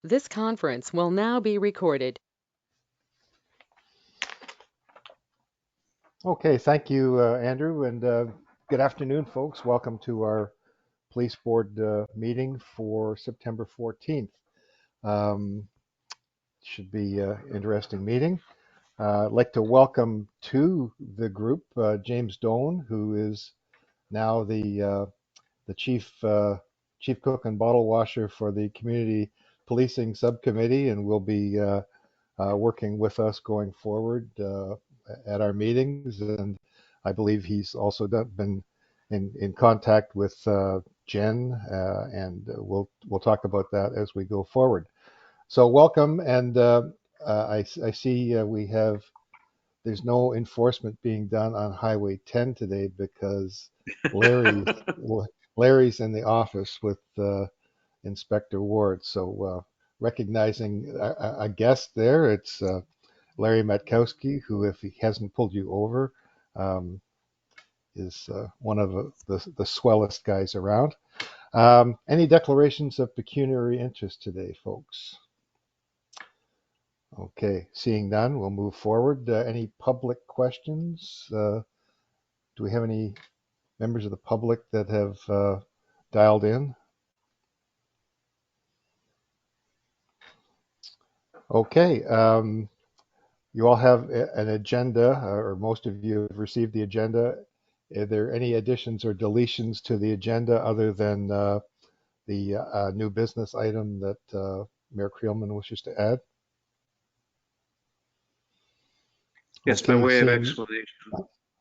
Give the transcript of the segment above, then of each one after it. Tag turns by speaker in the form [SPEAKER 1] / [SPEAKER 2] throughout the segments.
[SPEAKER 1] This conference will now be recorded.
[SPEAKER 2] Okay, thank you, Andrew, and good afternoon, folks. Welcome to our Police Board meeting for September 14th. Um, should be an interesting meeting. I'd like to welcome to the group James Doan, who is now the chief cook and bottle washer for the Community Policing Subcommittee, and will be working with us going forward at our meetings. And I believe he's also been in contact with Jen, and we'll talk about that as we go forward. So welcome, and I see we have there's no enforcement being done on Highway 10 today because Larry's Larry's in the office with Inspector Ward. So recognizing a guest there, it's Larry Matkowski, who, if he hasn't pulled you over, um, is one of the swellest guys around. Any declarations of pecuniary interest today, folks? Okay, seeing none, we'll move forward. Any public questions? Do we have any members of the public that have dialed in? Okay, you all have an agenda, or most of you have received the agenda. Are there any additions or deletions to the agenda other than the new business item that Mayor Creelman wishes to add?
[SPEAKER 3] Yes, by
[SPEAKER 2] Okay,
[SPEAKER 3] way of
[SPEAKER 2] seeing,
[SPEAKER 3] explanation,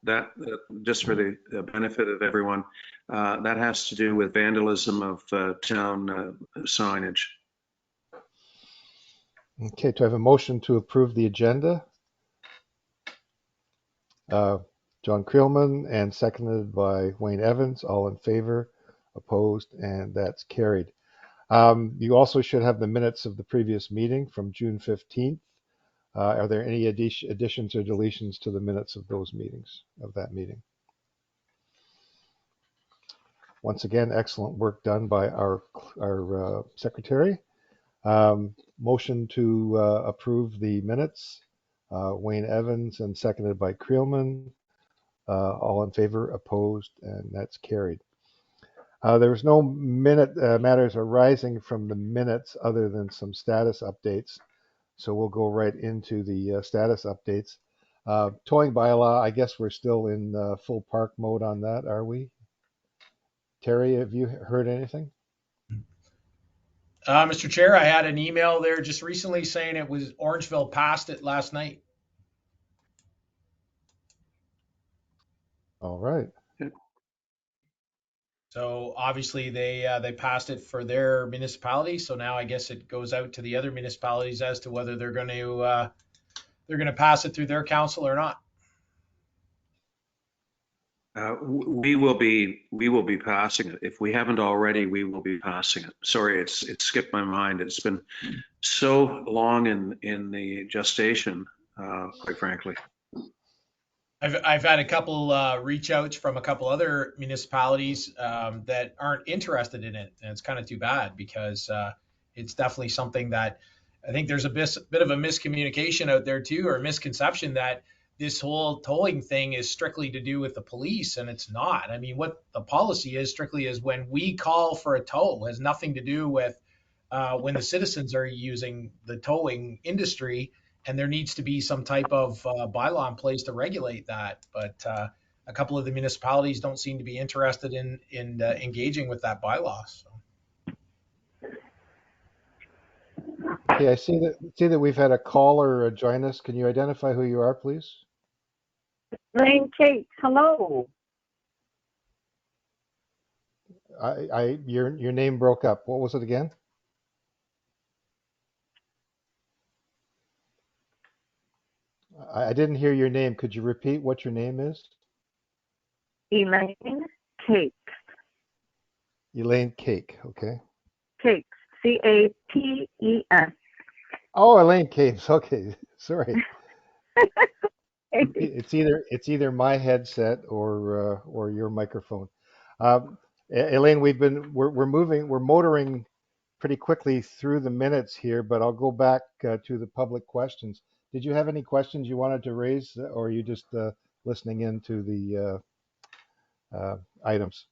[SPEAKER 3] that just for the benefit of everyone, that has to do with vandalism of town signage.
[SPEAKER 2] okay, do I have a motion to approve the agenda? John Creelman, and seconded by Wayne Evans. All in favor, opposed, and that's carried. You also should have the minutes of the previous meeting from June 15th. Are there any additions or deletions to the minutes of those meetings, of that meeting? Once again, excellent work done by our secretary. Motion to approve the minutes. Wayne Evans, and seconded by Creelman. All in favor, opposed, and that's carried. There was no matters arising from the minutes other than some status updates. So we'll go right into the status updates. Towing bylaw, I guess we're still in full park mode on that, are we? Terry, have you heard anything?
[SPEAKER 4] Mr. Chair, I had an email there just recently saying it was Orangeville passed it last night.
[SPEAKER 2] All right.
[SPEAKER 4] So obviously they passed it for their municipality. So now I guess it goes out to the other municipalities as to whether they're going to pass it through their council or not.
[SPEAKER 3] We will be passing it. If we haven't already, we will be passing it. Sorry, it skipped my mind. It's been so long in the gestation, quite frankly.
[SPEAKER 4] I've had a couple reach outs from a couple other municipalities that aren't interested in it, and it's kind of too bad because it's definitely something that I think there's a bit of a miscommunication out there too, or a misconception that this whole tolling thing is strictly to do with the police, and it's not. I mean, what the policy is strictly is when we call for a toll, it has nothing to do with when the citizens are using the towing industry, and there needs to be some type of bylaw in place to regulate that. But a couple of the municipalities don't seem to be interested in engaging with that bylaw. So.
[SPEAKER 2] Okay, I see that we've had a caller join us. Can you identify who you are, please?
[SPEAKER 5] Elaine Kate, hello.
[SPEAKER 2] Your name broke up. What was it again? I didn't hear your name. Could you repeat what your name is?
[SPEAKER 5] Elaine Cakes.
[SPEAKER 2] Elaine Cake. Okay.
[SPEAKER 5] Cakes. Capes.
[SPEAKER 2] Oh, Elaine Capes. Okay. Sorry. It's either my headset or your microphone. Elaine, we're motoring pretty quickly through the minutes here, but I'll go back to the public questions. Did you have any questions you wanted to raise, or are you just listening in to the items?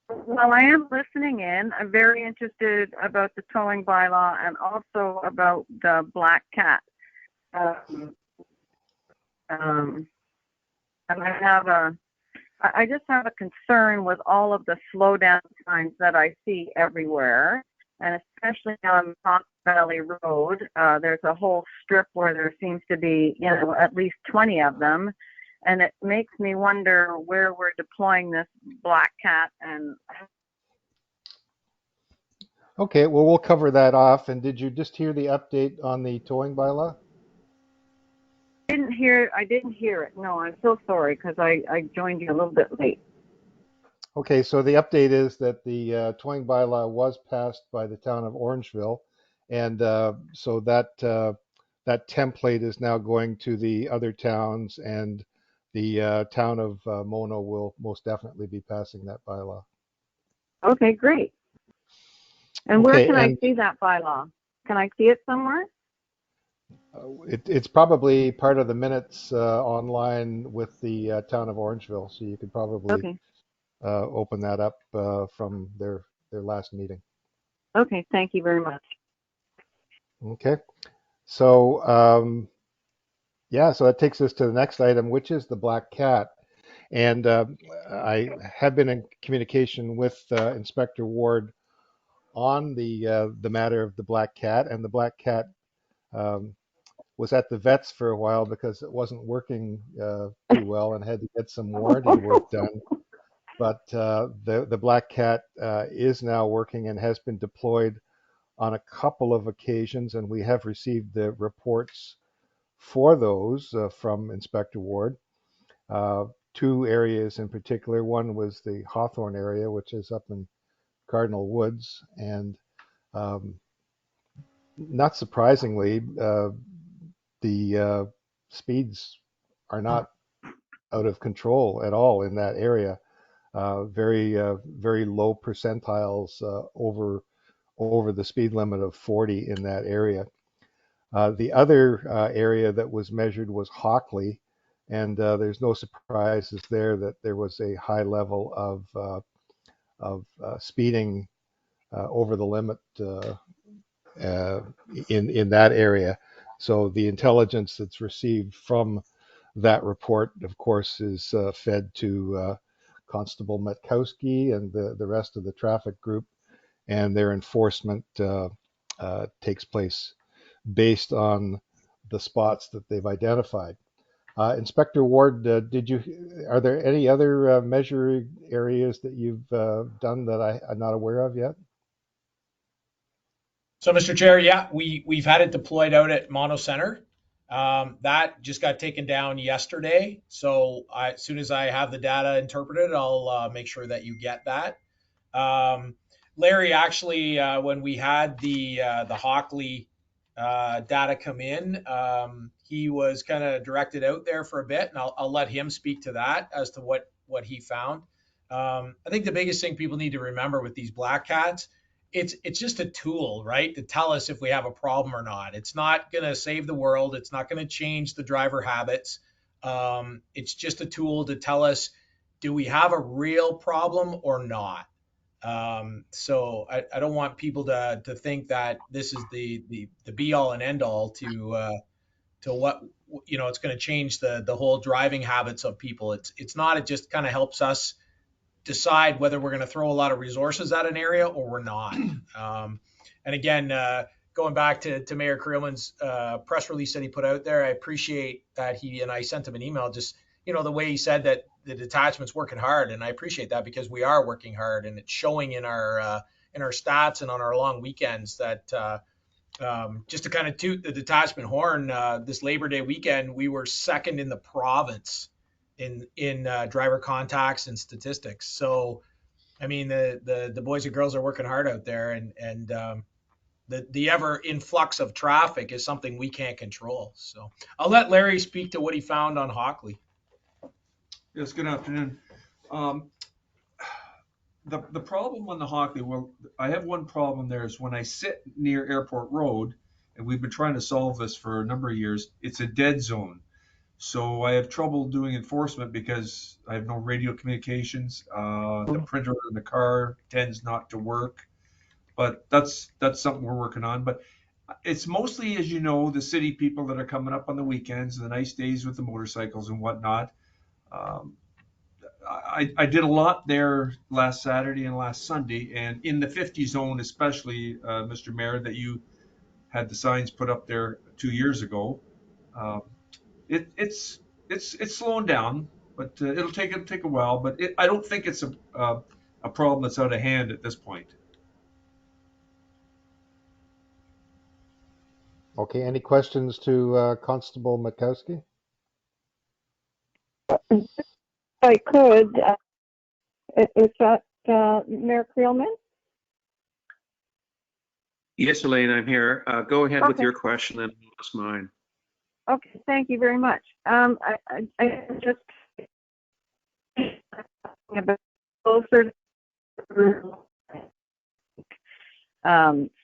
[SPEAKER 5] Well, I am listening in. I'm very interested about the towing bylaw and also about the black cat. And I just have a concern with all of the slowdown signs that I see everywhere, and especially on Fox Valley Road. There's a whole strip where there seems to be, at least 20 of them, and it makes me wonder where we're deploying this black cat. And
[SPEAKER 2] Okay, well, we'll cover that off. And did you just hear the update on the towing bylaw?
[SPEAKER 5] I didn't hear it. No, I'm so sorry because I joined you a little bit late.
[SPEAKER 2] Okay, so the update is that the towing bylaw was passed by the town of Orangeville, and so that template is now going to the other towns, and the town of Mono will most definitely be passing that bylaw.
[SPEAKER 5] Okay, great. And where
[SPEAKER 2] Okay,
[SPEAKER 5] can I
[SPEAKER 2] and
[SPEAKER 5] see that bylaw? Can I see it somewhere?
[SPEAKER 2] it's probably part of the minutes online with the town of Orangeville, so you could probably
[SPEAKER 5] Okay.
[SPEAKER 2] open that up from their last meeting.
[SPEAKER 5] Okay, thank you very much.
[SPEAKER 2] Okay, so yeah, so that takes us to the next item, which is the black cat. And I have been in communication with Inspector Ward on the matter of the black cat, and the black cat was at the vets for a while because it wasn't working too well and had to get some warranty work done. But the black cat is now working and has been deployed on a couple of occasions, and we have received the reports for those from Inspector Ward. Two areas in particular. One was the Hawthorne area, which is up in Cardinal Woods, and not surprisingly, the speeds are not out of control at all in that area. Very low percentiles over the speed limit of 40 in that area. The other area that was measured was Hockley, and there's no surprises there that there was a high level of speeding over the limit in that area. So the intelligence that's received from that report, of course, is fed to Constable Metkowski and the rest of the traffic group, and their enforcement takes place based on the spots that they've identified. Inspector Ward, are there any other measure areas that you've done that I'm not aware of yet?
[SPEAKER 4] So, Mr. Chair, yeah, we've had it deployed out at Mono Center. That just got taken down yesterday. So as soon as I have the data interpreted, I'll make sure that you get that. Larry, actually, when we had the Hockley data come in, he was kind of directed out there for a bit, and I'll let him speak to that as to what he found. I think the biggest thing people need to remember with these black cats, it's just a tool, right, to tell us if we have a problem or not. It's not going to save the world. It's not going to change the driver habits. It's just a tool to tell us, do we have a real problem or not? So I don't want people to think that this is the be all and end all to what, it's going to change the whole driving habits of people. It's not. It just kind of helps us decide whether we're going to throw a lot of resources at an area or we're not. And again, going back to Mayor Creelman's press release that he put out there, I appreciate that I sent him an email, just, the way he said that the detachment's working hard. And I appreciate that because we are working hard, and it's showing in our stats and on our long weekends that just to kind of toot the detachment horn, this Labor Day weekend, we were second in the province in driver contacts and statistics. So, I mean, the boys and girls are working hard out there, and the ever influx of traffic is something we can't control. So I'll let Larry speak to what he found on Hockley.
[SPEAKER 6] Yes, good afternoon. the problem on the Hockley, well, I have one problem there is when I sit near Airport Road, and we've been trying to solve this for a number of years, it's a dead zone. So I have trouble doing enforcement because I have no radio communications. The printer in the car tends not to work, but that's something we're working on. But it's mostly, as you know, the city people that are coming up on the weekends, the nice days with the motorcycles and whatnot. Um, I did a lot there last Saturday and last Sunday, and in the 50 zone, especially, Mr. Mayor, that you had the signs put up there 2 years ago. Um, it's slowing down, but it'll take a while. But I don't think it's a problem that's out of hand at this point.
[SPEAKER 2] Okay, any questions to Constable Makowski?
[SPEAKER 5] I could. Is that Mayor Creelman?
[SPEAKER 3] Yes, Elaine, I'm here. Go ahead with
[SPEAKER 5] Okay.
[SPEAKER 3] your question and I'll ask mine.
[SPEAKER 5] Okay, thank you very much. I just about closer.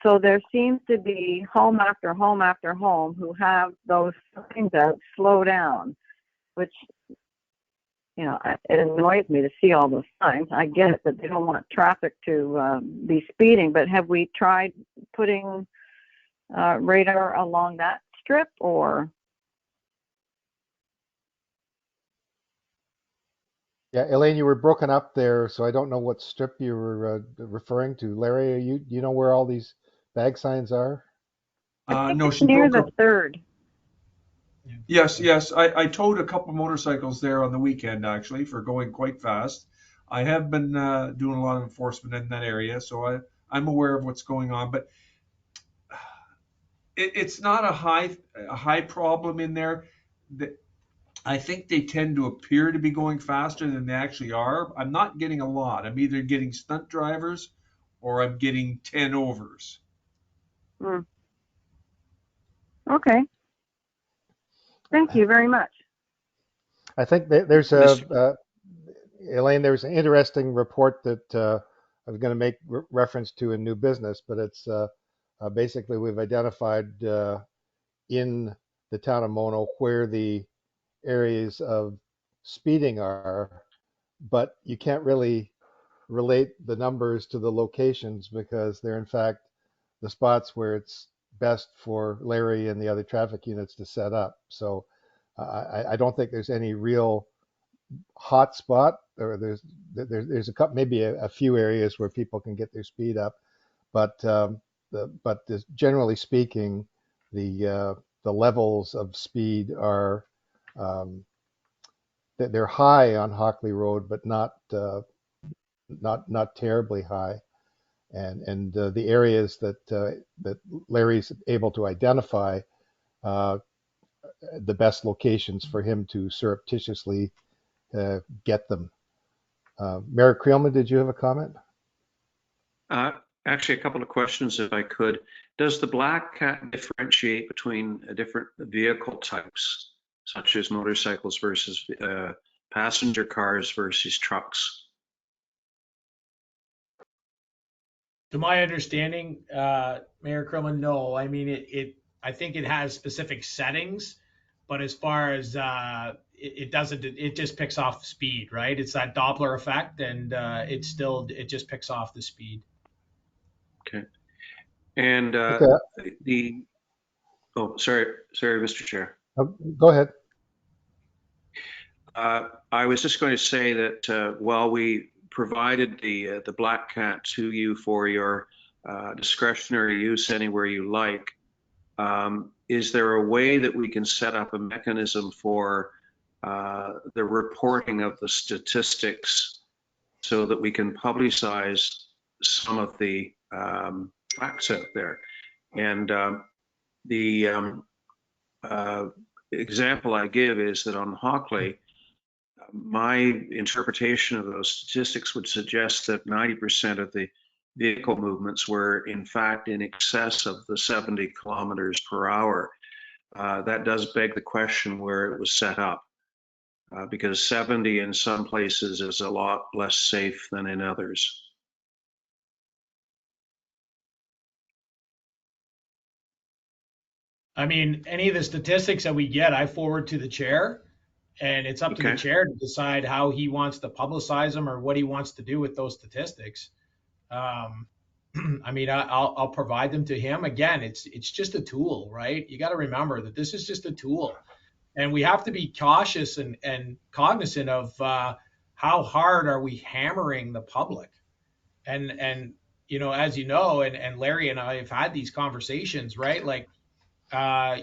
[SPEAKER 5] So there seems to be home after home after home who have those signs out, slow down, which, you know, it annoys me to see all those signs. I get it that they don't want traffic to be speeding, but have we tried putting radar along that strip, or?
[SPEAKER 2] Yeah, Elaine, you were broken up there, so I don't know what strip you were referring to. Larry, do you know where all these bag signs are?
[SPEAKER 5] I think
[SPEAKER 6] No,
[SPEAKER 5] it's
[SPEAKER 6] she
[SPEAKER 5] near
[SPEAKER 6] broke
[SPEAKER 5] the
[SPEAKER 6] up.
[SPEAKER 5] third.
[SPEAKER 6] Yes. I towed a couple motorcycles there on the weekend actually for going quite fast. I have been doing a lot of enforcement in that area, so I'm aware of what's going on. But it's not a high problem in there. I think they tend to appear to be going faster than they actually are. I'm not getting a lot. I'm either getting stunt drivers or I'm getting 10 overs.
[SPEAKER 5] Okay. Thank you very much.
[SPEAKER 2] I think there's Elaine, there's an interesting report that I was going to make reference to in new business, but it's basically we've identified in the town of Mono where the areas of speeding are, but you can't really relate the numbers to the locations because they're in fact the spots where it's best for Larry and the other traffic units to set up. So I don't think there's any real hot spot, or there's a couple, maybe a few areas where people can get their speed up, but generally speaking, the levels of speed are they're high on Hockley Road, but not terribly high. And the areas that Larry's able to identify, the best locations for him to surreptitiously get them. Mayor Creelman, did you have a comment?
[SPEAKER 3] Actually, a couple of questions, if I could. Does the Black Cat differentiate between different vehicle types, such as motorcycles versus passenger cars versus trucks?
[SPEAKER 4] To my understanding, Mayor Krillman, no. I mean, I think it has specific settings, but as far as it doesn't, it just picks off the speed, right? It's that Doppler effect, and it just picks off the speed.
[SPEAKER 3] Okay. And
[SPEAKER 2] Okay.
[SPEAKER 3] sorry, Mr. Chair.
[SPEAKER 2] Go ahead.
[SPEAKER 3] I was just going to say that while we provided the Black Cat to you for your discretionary use anywhere you like, is there a way that we can set up a mechanism for the reporting of the statistics so that we can publicize some of the facts out there? And the example I give is that on Hockley, my interpretation of those statistics would suggest that 90% of the vehicle movements were in fact in excess of the 70 kilometers per hour. That does beg the question where it was set up, because 70 in some places is a lot less safe than in others.
[SPEAKER 4] I mean, any of the statistics that we get, I forward to the chair, and it's up to the
[SPEAKER 3] Okay.
[SPEAKER 4] chair to decide how he wants to publicize them or what he wants to do with those statistics. Um, I mean, I'll provide them to him. Again, it's just a tool, right? You got to remember that this is just a tool, and we have to be cautious and cognizant of how hard are we hammering the public. And as you know, and Larry and I have had these conversations, right? Like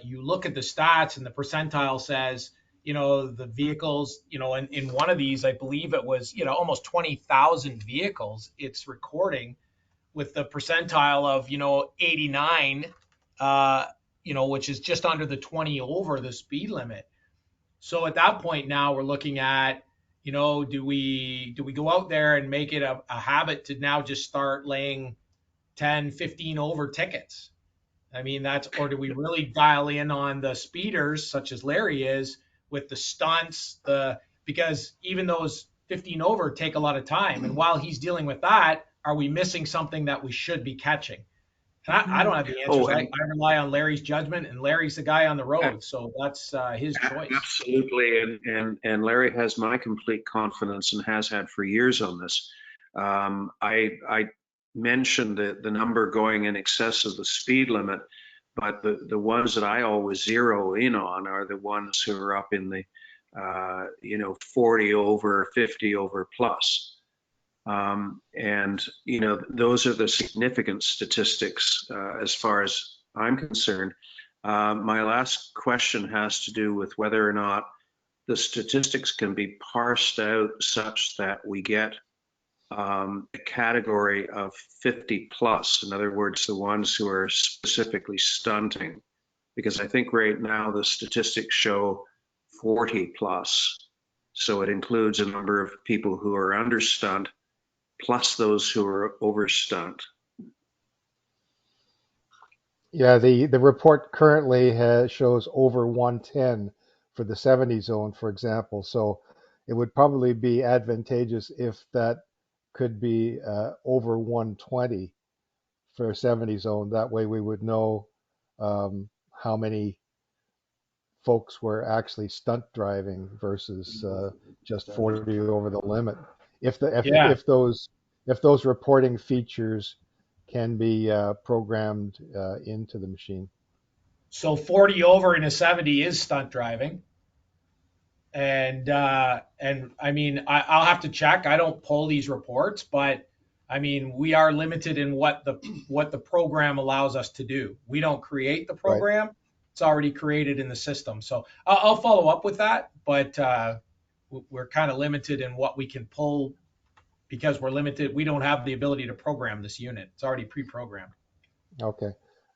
[SPEAKER 4] you look at the stats and the percentile says, the vehicles, in one of these, I believe it was, almost 20,000 vehicles it's recording with the percentile of, 89, which is just under the 20 over the speed limit. So at that point now we're looking at, do we go out there and make it a habit to now just start laying 10, 15 over tickets? I mean, or do we really dial in on the speeders, such as Larry is, with the stunts, because even those 15 over take a lot of time. And while he's dealing with that, are we missing something that we should be catching? And I don't have the answers.
[SPEAKER 3] Oh, and
[SPEAKER 4] I rely on Larry's judgment, and Larry's the guy on the road, so that's his choice.
[SPEAKER 3] absolutely. And Larry has my complete confidence and has had for years on this. I mentioned the number going in excess of the speed limit, but the ones that I always zero in on are the ones who are up in the 40 over, 50 over plus. And those are the significant statistics as far as I'm concerned. My last question has to do with whether or not the statistics can be parsed out such that we get a category of 50 plus. In other words, the ones who are specifically stunting, because I think right now the statistics show 40 plus. So it includes a number of people who are under stunt plus those who are over stunt.
[SPEAKER 2] Yeah, the report currently shows over 110 for the 70 zone, for example. So it would probably be advantageous if that could be over 120 for a 70 zone. That way we would know how many folks were actually stunt driving versus just 40 over the limit. If those reporting features can be programmed into the machine.
[SPEAKER 4] So 40 over in a 70 is stunt driving. And I mean, I'll have to check. I don't pull these reports, but I mean, we are limited in what the program allows us to do. We don't create the program. Right. It's already created in the system. So I'll follow up with that, but we're kind of limited in what we can pull because we're limited. We don't have the ability to program this unit. It's already pre-programmed.
[SPEAKER 2] Okay.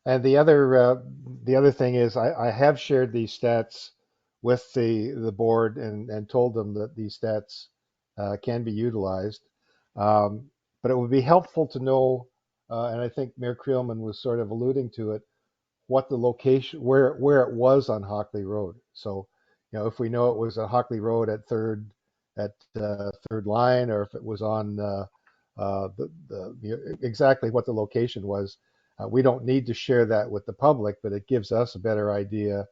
[SPEAKER 2] And the other thing is I have shared these stats with the board and told them that these stats can be utilized. But it would be helpful to know, and I think Mayor Creelman was sort of alluding to it, what the location, where it was on Hockley Road. So, if we know it was at Hockley Road at third line, or if it was on exactly what the location was, we don't need to share that with the public, but it gives us a better idea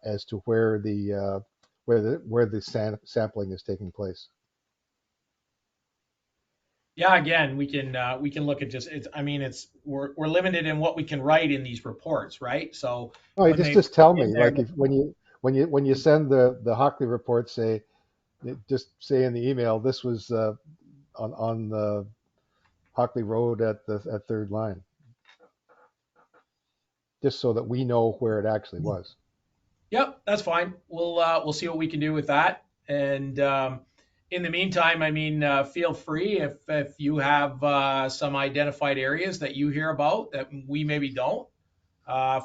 [SPEAKER 2] as to where the sampling is taking place.
[SPEAKER 4] Yeah, again, we can look at we're limited in what we can write in these reports, right? So
[SPEAKER 2] just tell me, like when you send the Hockley report, just say in the email this was on the Hockley Road at third line, just so that we know where it actually was.
[SPEAKER 4] Yep, that's fine. We'll see what we can do with that. And in the meantime, I mean, feel free if you have some identified areas that you hear about that we maybe don't.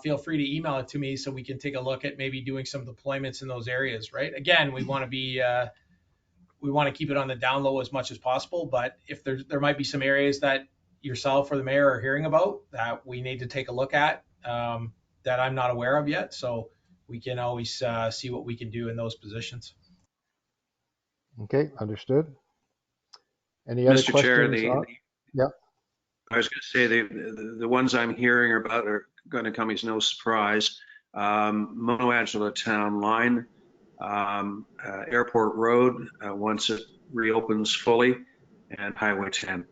[SPEAKER 4] Feel free to email it to me so we can take a look at maybe doing some deployments in those areas. Right? Again, we want to keep it on the down low as much as possible. But if there might be some areas that yourself or the mayor are hearing about that we need to take a look at that I'm not aware of yet, so we can always see what we can do in those positions.
[SPEAKER 2] Okay, understood. Any other
[SPEAKER 3] Mr.
[SPEAKER 2] questions?
[SPEAKER 3] Chair,
[SPEAKER 2] Yeah.
[SPEAKER 3] I was going to say the ones I'm hearing about are going to come as no surprise. Mono Angela Town Line, Airport Road, once it reopens fully, and Highway 10.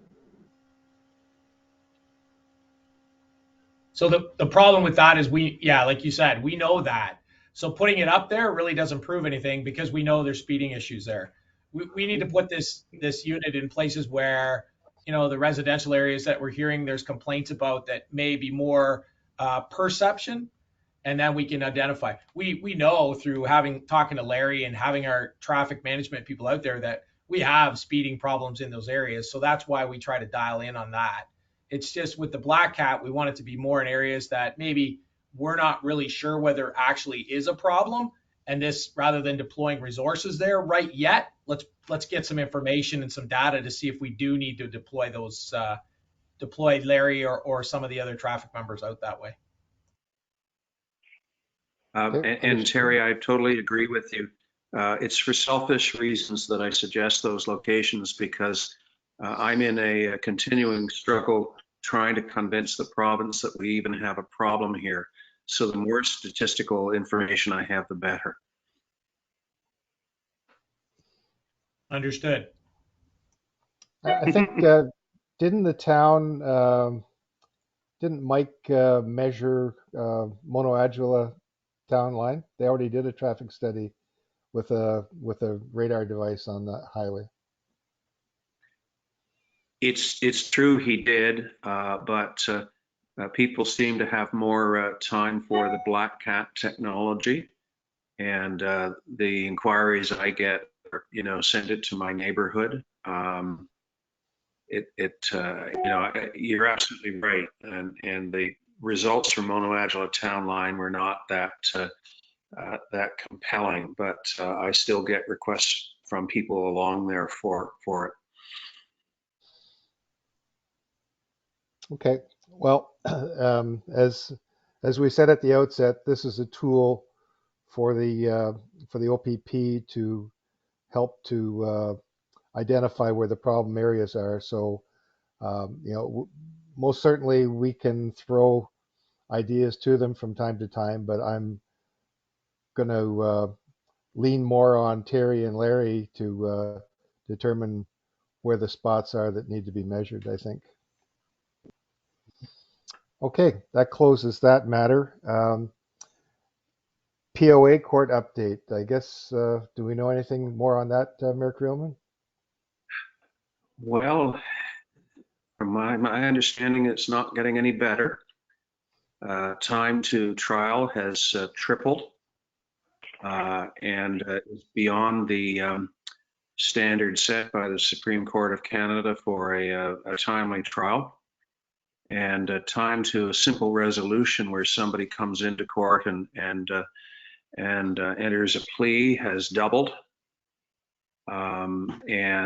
[SPEAKER 4] So the problem with that is like you said, we know that. So putting it up there really doesn't prove anything because we know there's speeding issues there. We need to put this unit in places where, the residential areas that we're hearing there's complaints about that may be more perception, and then we can identify. We know through talking to Larry and having our traffic management people out there that we have speeding problems in those areas. So that's why we try to dial in on that. It's just with the Black Cat, we want it to be more in areas that maybe we're not really sure whether actually is a problem. And this, rather than deploying resources there right yet, let's get some information and some data to see if we do need to deploy Larry or some of the other traffic members out that way.
[SPEAKER 3] And Terry, I totally agree with you. It's for selfish reasons that I suggest those locations because I'm in a continuing struggle trying to convince the province that we even have a problem here. So the more statistical information I have, the better.
[SPEAKER 4] Understood.
[SPEAKER 2] I think, didn't the town, didn't Mike measure Mono Angela Town Line? They already did a traffic study with a radar device on the highway.
[SPEAKER 3] It's true he did, but people seem to have more time for the Black Cat technology, and the inquiries I get, send it to my neighborhood. You're absolutely right, and the results from Mono Angela Town Line were not that compelling, but I still get requests from people along there for it.
[SPEAKER 2] Okay, well, as we said at the outset, this is a tool for the OPP to help to identify where the problem areas are. So, most certainly we can throw ideas to them from time to time, but I'm going to lean more on Terry and Larry to determine where the spots are that need to be measured, I think. Okay, that closes that matter. POA court update. I guess, do we know anything more on that, Mayor Creelman?
[SPEAKER 3] Well, from my understanding, it's not getting any better. Time to trial has tripled and is beyond the standard set by the Supreme Court of Canada for a timely trial. And time to a simple resolution where somebody comes into court and enters a plea has doubled. It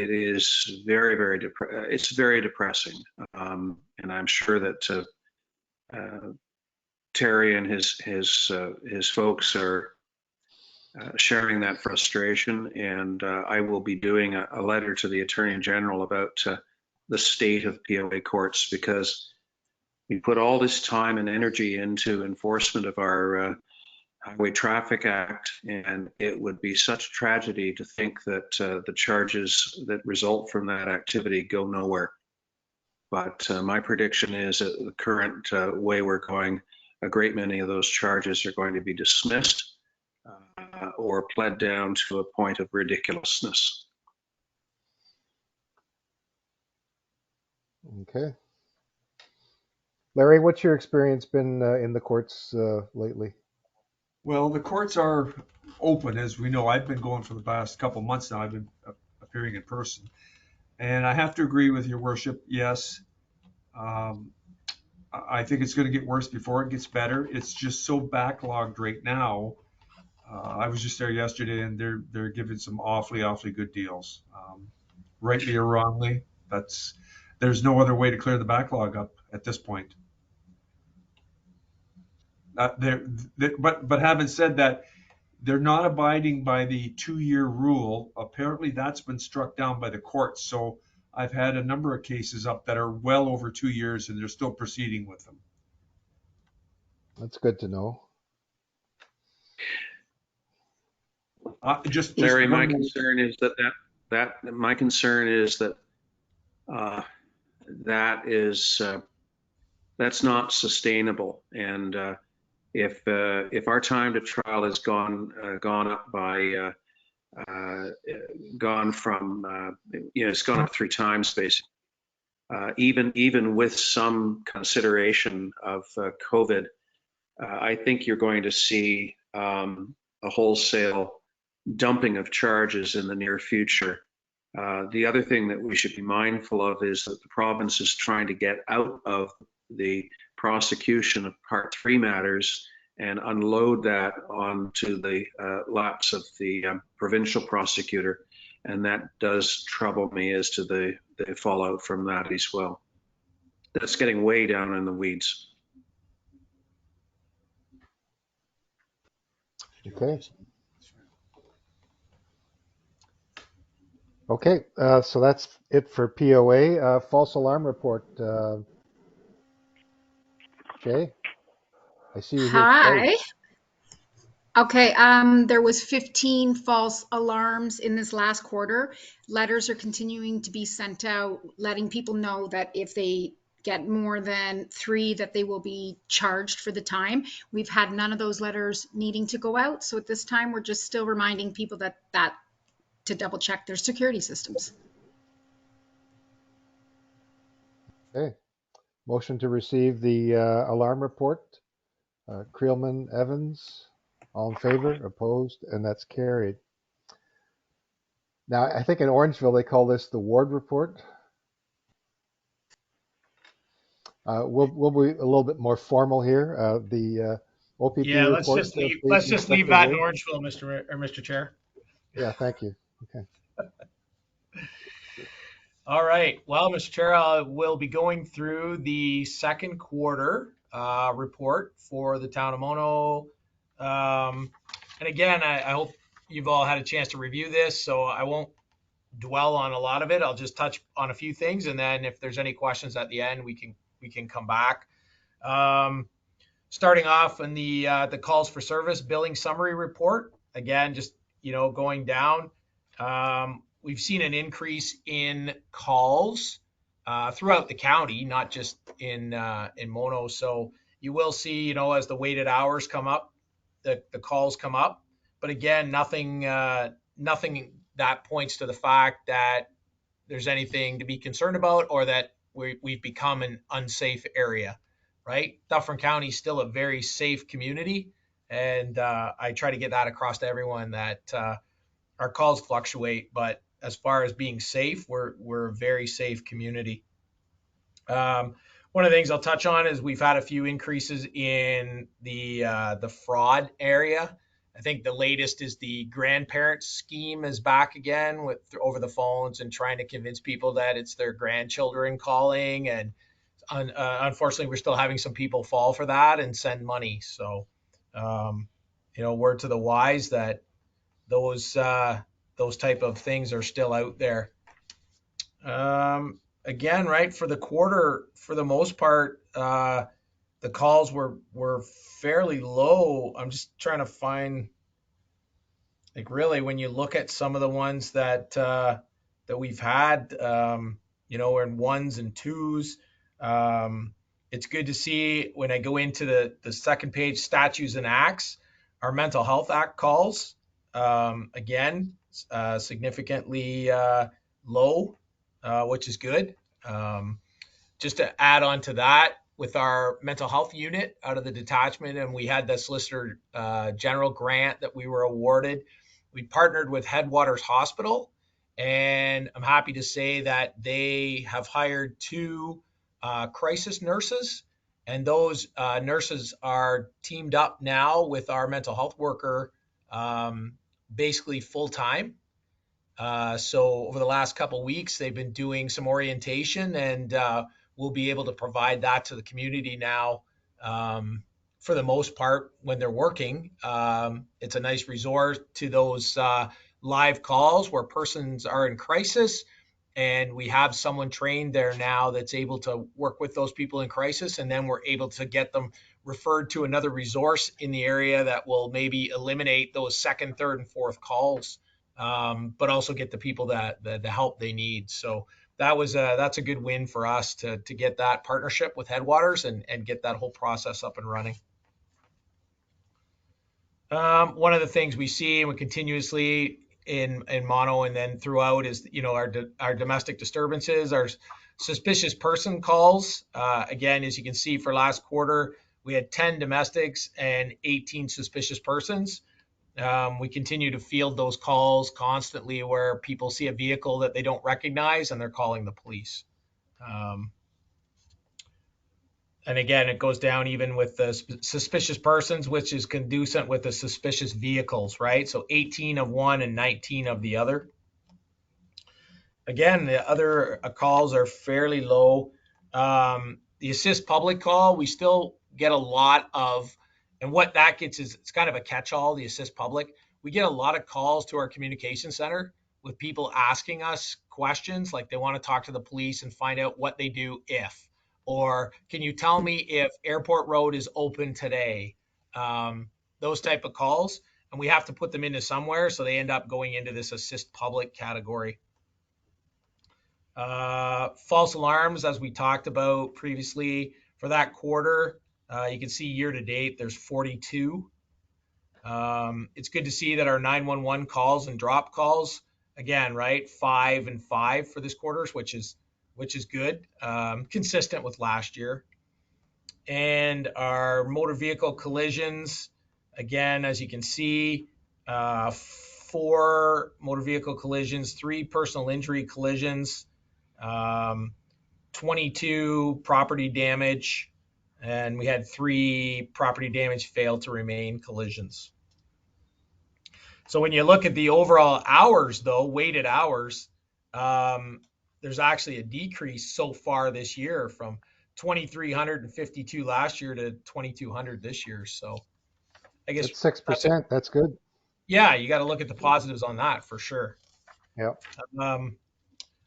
[SPEAKER 3] is it's very depressing. And I'm sure that Terry and his folks are sharing that frustration. And I will be doing a letter to the Attorney General about the state of POA courts, because we put all this time and energy into enforcement of our Highway Traffic Act, and it would be such a tragedy to think that the charges that result from that activity go nowhere. But my prediction is that the current way we're going, a great many of those charges are going to be dismissed or pled down to a point of ridiculousness.
[SPEAKER 2] Okay. Larry, what's your experience been in the courts lately?
[SPEAKER 6] Well, the courts are open, as we know. I've been going for the past couple months now. I've been appearing in person. And I have to agree with your worship. Yes, I think it's going to get worse before it gets better. It's just so backlogged right now. I was just there yesterday, and they're giving some awfully good deals. Rightly or wrongly, there's no other way to clear the backlog up at this point. But having said that, they're not abiding by the 2-year rule. Apparently that's been struck down by the courts. So I've had a number of cases up that are well over 2 years and they're still proceeding with them.
[SPEAKER 2] That's good to know.
[SPEAKER 6] Just
[SPEAKER 3] Larry, my
[SPEAKER 6] one more.
[SPEAKER 3] concern is my concern is that that is that's not sustainable. And if our time to trial has gone up by gone from it's gone up 3 times basically. Even with some consideration of COVID, I think you're going to see a wholesale dumping of charges in the near future. The other thing that we should be mindful of is that the province is trying to get out of the prosecution of Part 3 matters and unload that onto the laps of the provincial prosecutor. And that does trouble me as to the fallout from that as well. That's getting way down in the weeds.
[SPEAKER 2] Okay. Okay, so that's it for POA. False alarm report. Jay, I see you here
[SPEAKER 7] Hi.
[SPEAKER 2] twice.
[SPEAKER 7] Okay, there was 15 false alarms in this last quarter. Letters are continuing to be sent out, letting people know that if they get more than 3, that they will be charged for the time. We've had none of those letters needing to go out. So at this time, we're just still reminding people that to double check their security systems.
[SPEAKER 2] Okay. Motion to receive the alarm report. Creelman, Evans, all in favor, opposed, and that's carried. Now, I think in Orangeville, they call this the ward report. We'll be a little bit more formal here. The OPP
[SPEAKER 4] Yeah,
[SPEAKER 2] report.
[SPEAKER 4] let's just leave that in Orangeville, Mr. Chair.
[SPEAKER 2] Yeah, thank you. Okay.
[SPEAKER 4] All right. Well, Mr. Chair, we'll be going through the second quarter report for the town of Mono. And again, I hope you've all had a chance to review this, so I won't dwell on a lot of it. I'll just touch on a few things, and then if there's any questions at the end, we can come back. Starting off in the calls for service billing summary report, again, just going down. We've seen an increase in calls throughout the county, not just in Mono. So you will see, as the weighted hours come up, the calls come up. But again, nothing that points to the fact that there's anything to be concerned about or that we've become an unsafe area, right? Dufferin County is still a very safe community. And I try to get that across to everyone that our calls fluctuate, but as far as being safe, we're a very safe community. One of the things I'll touch on is we've had a few increases in the fraud area. I think the latest is the grandparent scheme is back again with over the phones and trying to convince people that it's their grandchildren calling. And unfortunately, we're still having some people fall for that and send money. So, word to the wise that those type of things are still out there. Again, right, for the quarter, for the most part, the calls were fairly low. I'm just trying to find, like, really, when you look at some of the ones that we've had, we're in 1s and 2s. It's good to see when I go into the second page, statutes and acts, our mental health act calls, again, significantly low, which is good. Just to add on to that, with our mental health unit out of the detachment, and we had the Solicitor General grant that we were awarded. We partnered with Headwaters Hospital, and I'm happy to say that they have hired 2 crisis nurses, and those nurses are teamed up now with our mental health worker, basically full time. So over the last couple of weeks, they've been doing some orientation, and we'll be able to provide that to the community now. For the most part, when they're working, it's a nice resort to those live calls where persons are in crisis, and we have someone trained there now that's able to work with those people in crisis, and then we're able to get them referred to another resource in the area that will maybe eliminate those second, third, and fourth calls, but also get the people that the help they need. So that's a good win for us to get that partnership with Headwaters and get that whole process up and running. One of the things we see and we continuously in mono and then throughout is, our domestic disturbances, our suspicious person calls. Again, as you can see, for last quarter, we had 10 domestics and 18 suspicious persons. We continue to field those calls constantly where people see a vehicle that they don't recognize and they're calling the police. And again, it goes down even with the suspicious persons, which is conducive with the suspicious vehicles, right? So 18 of one and 19 of the other. Again, the other calls are fairly low. The assist public call, we still get a lot of, and what that gets is it's kind of a catch-all, the assist public. We get a lot of calls to our communication center with people asking us questions, like they want to talk to the police and find out what they do if, or can you tell me if Airport Road is open today? Those type of calls, and we have to put them into somewhere, so they end up going into this assist public category. False alarms, as we talked about previously, for that quarter, you can see year to date, there's 42. It's good to see that our 911 calls and drop calls, again, right, 5 and 5 for this quarter, which is good, consistent with last year. And our motor vehicle collisions, again, as you can see, 4 motor vehicle collisions, 3 personal injury collisions, 22 property damage, and we had 3 property damage fail to remain collisions. So when you look at the overall hours, though, weighted hours, there's actually a decrease so far this year from 2,352 last year to 2,200 this year. So I guess
[SPEAKER 2] That's 6%. That's good.
[SPEAKER 4] Yeah, you got to look at the positives on that for sure.
[SPEAKER 2] Yeah.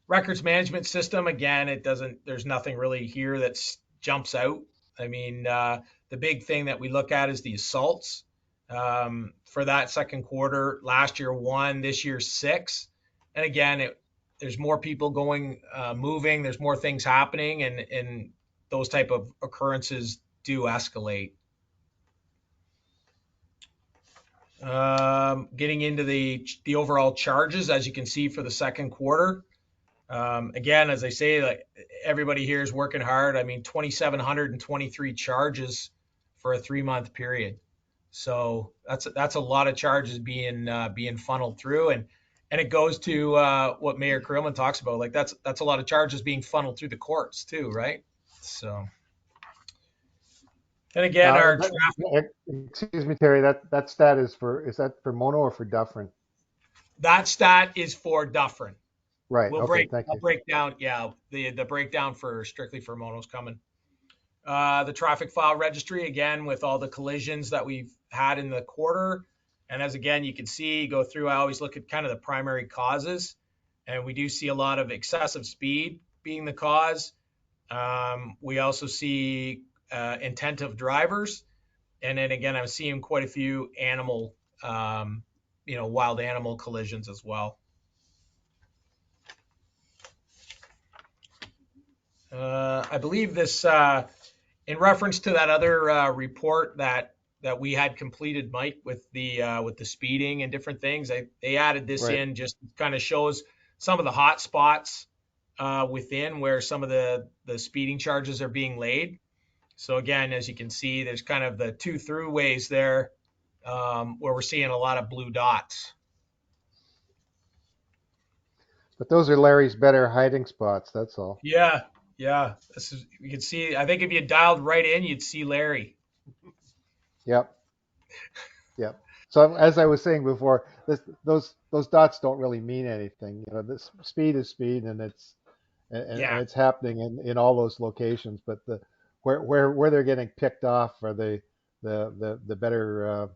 [SPEAKER 4] Records management system, again, there's nothing really here that jumps out. I mean, the big thing that we look at is the assaults. For that second quarter, last year 1, this year 6. And again, there's more people moving, there's more things happening, and those type of occurrences do escalate. Getting into the overall charges, as you can see for the second quarter. Again, as I say, like everybody here is working hard. I mean, 2,723 charges for a 3-month period. So that's a lot of charges being funneled through, and it goes to what Mayor Creelman talks about. Like that's a lot of charges being funneled through the courts too, right? So, and again, our traffic.
[SPEAKER 2] Excuse me, Terry. That stat is that for Mono or for Dufferin?
[SPEAKER 4] That stat is for Dufferin.
[SPEAKER 2] Right.
[SPEAKER 4] We'll
[SPEAKER 2] okay.
[SPEAKER 4] I'll break down. Yeah, the breakdown for strictly for Mono's coming. The traffic file registry, again, with all the collisions that we've had in the quarter. And as again, you can see, go through, I always look at kind of the primary causes. And we do see a lot of excessive speed being the cause. We also see intent of drivers. And then again, I'm seeing quite a few animal, wild animal collisions as well. I believe this, in reference to that other report that we had completed, Mike, with the speeding and different things, they added this
[SPEAKER 2] Right.
[SPEAKER 4] in, just kind of shows some of the hot spots within where some of the speeding charges are being laid. So again, as you can see, there's kind of the 2 throughways there where we're seeing a lot of blue dots.
[SPEAKER 2] But those are Larry's better hiding spots. That's all.
[SPEAKER 4] Yeah. You can see, I think if you dialed right in, you'd see Larry.
[SPEAKER 2] Yep. So as I was saying before, those dots don't really mean anything. This speed is speed, and it's happening in all those locations. But where they're getting picked off are the better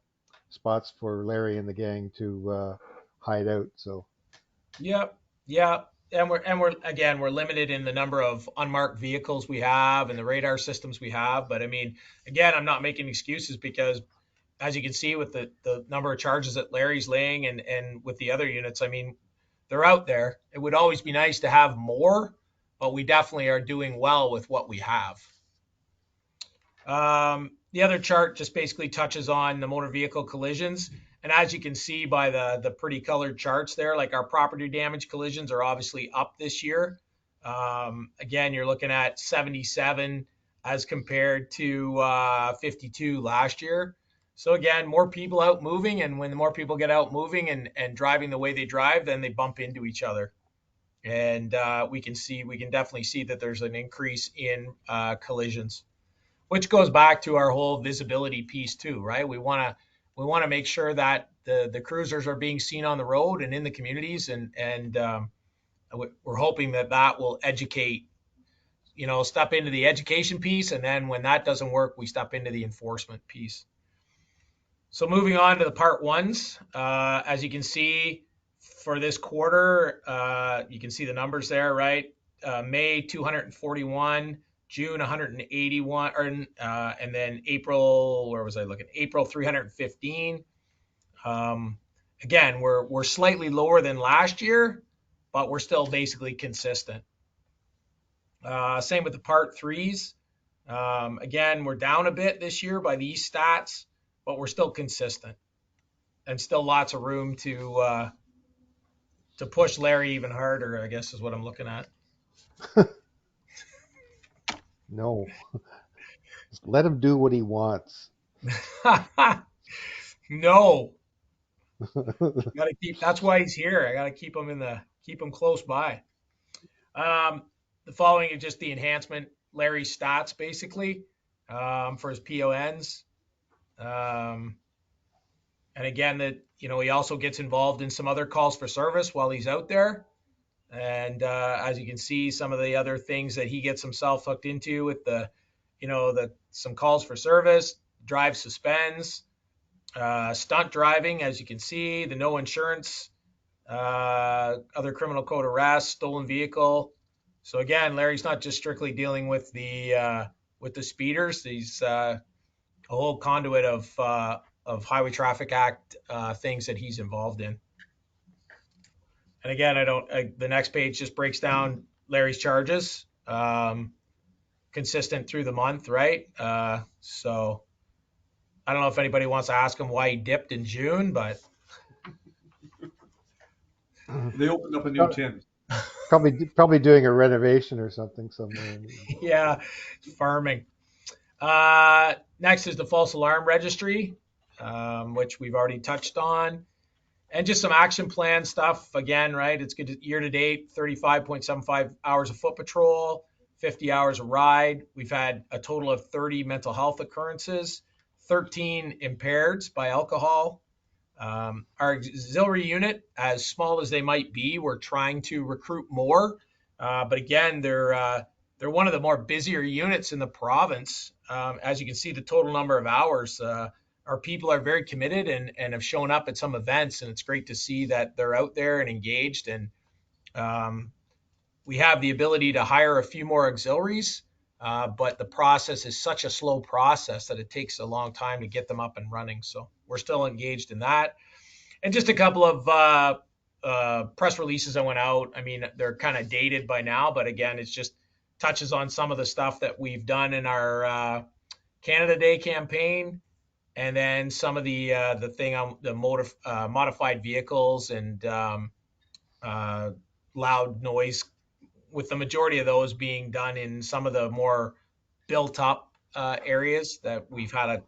[SPEAKER 2] spots for Larry and the gang to hide out. So.
[SPEAKER 4] Yep. And we're limited in the number of unmarked vehicles we have and the radar systems we have. But I mean, again, I'm not making excuses because as you can see with the number of charges that Larry's laying and with the other units, I mean, they're out there. It would always be nice to have more, but we definitely are doing well with what we have. The other chart just basically touches on the motor vehicle collisions. And as you can see by the pretty colored charts there, like our property damage collisions are obviously up this year. Again, you're looking at 77 as compared to 52 last year. So again, more people out moving, and when the more people get out moving and driving the way they drive, then they bump into each other. And we can definitely see that there's an increase in collisions, which goes back to our whole visibility piece too, right? We want to make sure that the cruisers are being seen on the road and in the communities, and we're hoping that will educate, step into the education piece, and then when that doesn't work, we step into the enforcement piece. So moving on to the part ones, as you can see for this quarter, you can see the numbers there, right? May 241. June 181, and then April, where was I looking? April 315. Again, we're slightly lower than last year, but we're still basically consistent. Same with the part threes. Again, we're down a bit this year by these stats, but we're still consistent, and still lots of room to push Larry even harder, I guess is what I'm looking at.
[SPEAKER 2] No. Just let him do what he wants.
[SPEAKER 4] No. Gotta keep. That's why he's here. I gotta keep him close by. The following is just the enhancement Larry's stats basically for his PONs. And again, that he also gets involved in some other calls for service while he's out there. And as you can see, some of the other things that he gets himself hooked into with some calls for service, drive suspends, stunt driving, as you can see, the no insurance, other criminal code arrests, stolen vehicle. So again, Larry's not just strictly dealing with the speeders. He's a whole conduit of Highway Traffic Act things that he's involved in. And again, the next page just breaks down Larry's charges, consistent through the month, right? So I don't know if anybody wants to ask him why he dipped in June, but
[SPEAKER 6] They opened up a new tin.
[SPEAKER 2] Probably doing a renovation or something somewhere.
[SPEAKER 4] yeah, farming. Next is the false alarm registry, which we've already touched on. And just some action plan stuff. Again, right, it's good year to date, 35.75 hours of foot patrol, 50 hours of ride. We've had a total of 30 mental health occurrences, 13 impaireds by alcohol. Our auxiliary unit, as small as they might be, we're trying to recruit more. But again, they're one of the more busier units in the province. As you can see, the total number of hours, our people are very committed and have shown up at some events, and it's great to see that they're out there and engaged. And we have the ability to hire a few more auxiliaries, but the process is such a slow process that it takes a long time to get them up and running. So we're still engaged in that. And just a couple of press releases that went out. I mean, they're kind of dated by now, but again, it's just touches on some of the stuff that we've done in our Canada Day campaign. And then some of the thing on the modified vehicles and loud noise, with the majority of those being done in some of the more built up areas that we've had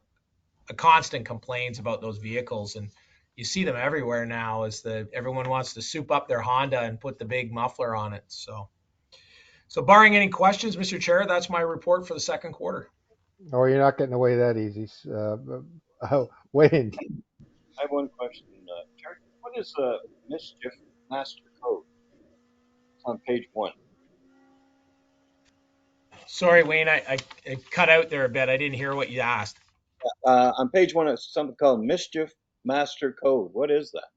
[SPEAKER 4] a constant complaints about those vehicles. And you see them everywhere now as everyone wants to soup up their Honda and put the big muffler on it. So barring any questions, Mr. Chair, that's my report for the second quarter.
[SPEAKER 2] Oh, you're not getting away that easy. Wayne.
[SPEAKER 8] I have one question. Terry, what is the mischief master code? It's on page 1.
[SPEAKER 4] Sorry, Wayne, I cut out there a bit. I didn't hear what you asked.
[SPEAKER 8] On page 1, it's something called mischief master code. What is that?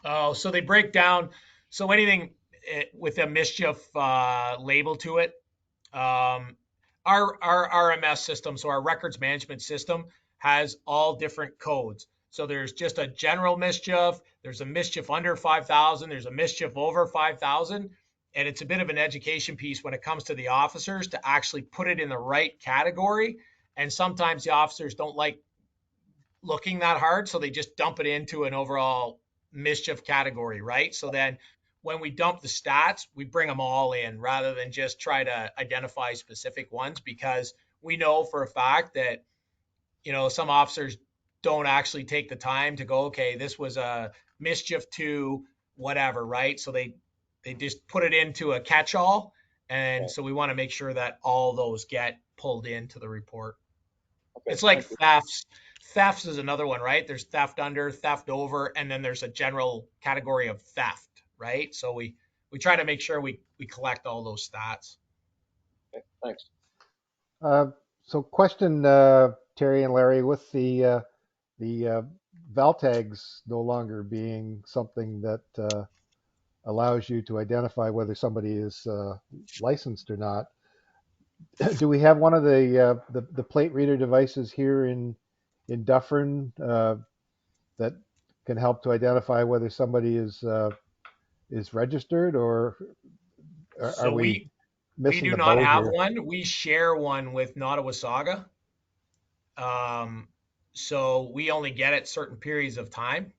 [SPEAKER 4] Oh, so they break down. So anything, with a mischief label to it. Our RMS system, so our records management system, has all different codes. So there's just a general mischief, there's a mischief under 5,000, there's a mischief over 5,000. And it's a bit of an education piece when it comes to the officers to actually put it in the right category. And sometimes the officers don't like looking that hard, so they just dump it into an overall mischief category, right? So then when we dump the stats, we bring them all in rather than just try to identify specific ones, because we know for a fact that, some officers don't actually take the time to go, okay, this was a mischief to whatever, right? So they just put it into a catch-all. And so we want to make sure that all those get pulled into the report.
[SPEAKER 8] Okay,
[SPEAKER 4] It's like
[SPEAKER 8] thank you.
[SPEAKER 4] thefts. Thefts is another one, right? There's theft under, theft over, and then there's a general category of theft, right? So we try to make sure we collect all those stats.
[SPEAKER 8] Okay, thanks.
[SPEAKER 2] So question, Terry and Larry, with the val tags no longer being something that allows you to identify whether somebody is licensed or not, do we have one of the plate reader devices here in Dufferin that can help to identify whether somebody is registered, or are
[SPEAKER 4] So
[SPEAKER 2] we
[SPEAKER 4] we
[SPEAKER 2] missing
[SPEAKER 4] do
[SPEAKER 2] the
[SPEAKER 4] not
[SPEAKER 2] boat
[SPEAKER 4] have
[SPEAKER 2] here?
[SPEAKER 4] one. We share one with Nottawasaga. So we only get it certain periods of time.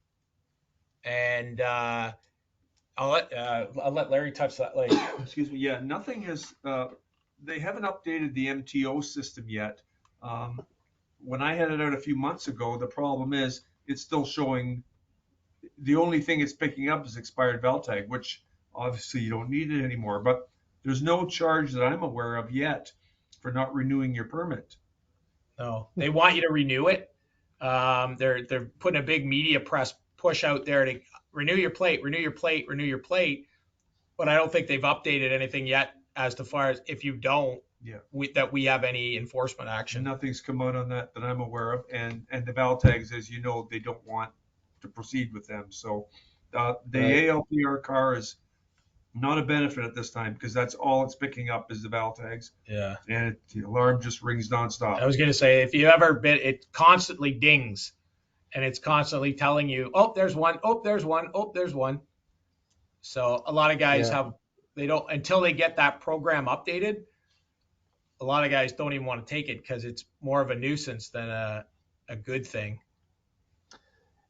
[SPEAKER 4] And I'll let Larry touch that later.
[SPEAKER 6] Excuse me. Yeah, nothing has. They haven't updated the MTO system yet. When I had it out a few months ago, the problem is it's still showing. The only thing it's picking up is expired val tag, which obviously you don't need it anymore. But there's no charge that I'm aware of yet for not renewing your permit.
[SPEAKER 4] No, they want you to renew it. They're putting a big media press push out there to renew your plate, renew your plate, renew your plate. But I don't think they've updated anything yet as to far as if you don't,
[SPEAKER 6] Yeah.
[SPEAKER 4] that we have any enforcement action.
[SPEAKER 6] Nothing's come out on that I'm aware of, and the val tags, as you know, they don't want to proceed with them. So the
[SPEAKER 2] Right.
[SPEAKER 6] ALPR car is not a benefit at this time because that's all it's picking up is the val tags,
[SPEAKER 4] Yeah.
[SPEAKER 6] and the alarm just rings nonstop.
[SPEAKER 4] I was going to say, if you ever bit, it constantly dings and it's constantly telling you, oh, there's one, oh, there's one, oh, there's one. So a lot of guys
[SPEAKER 2] Yeah.
[SPEAKER 4] they don't, until they get that program updated, a lot of guys don't even want to take it because it's more of a nuisance than a good thing.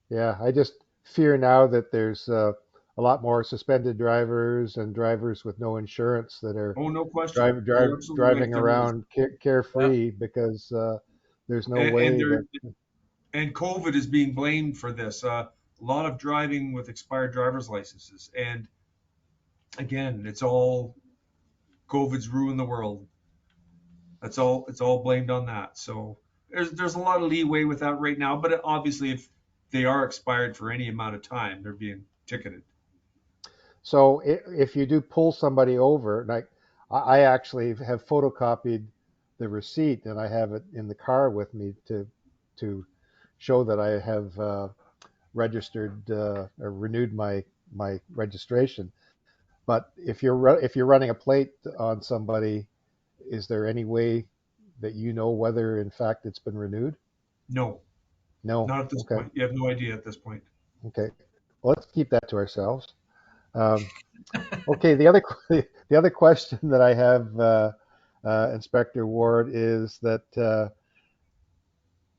[SPEAKER 2] Yeah, I just fear now that there's a lot more suspended drivers and drivers with no insurance that are
[SPEAKER 6] Oh, no question. You're absolutely
[SPEAKER 2] driving
[SPEAKER 6] right. There is.
[SPEAKER 2] around carefree because there's no
[SPEAKER 6] And,
[SPEAKER 2] way
[SPEAKER 6] and,
[SPEAKER 2] that.
[SPEAKER 6] there, and COVID is being blamed for this. A lot of driving with expired driver's licenses. And again, it's all COVID's ruined the world. It's all blamed on that. So there's a lot of leeway with that right now, but obviously if they are expired for any amount of time, they're being ticketed.
[SPEAKER 2] So if you do pull somebody over, like I actually have photocopied the receipt and I have it in the car with me to show that I have registered or renewed my registration. But if you're running a plate on somebody, is there any way that you know whether in fact it's been renewed?
[SPEAKER 6] No,
[SPEAKER 2] No.
[SPEAKER 6] not at this
[SPEAKER 2] Okay.
[SPEAKER 6] point. You have no idea at this point.
[SPEAKER 2] Okay. Well, let's keep that to ourselves. Okay. The other question that I have, Inspector Ward, is that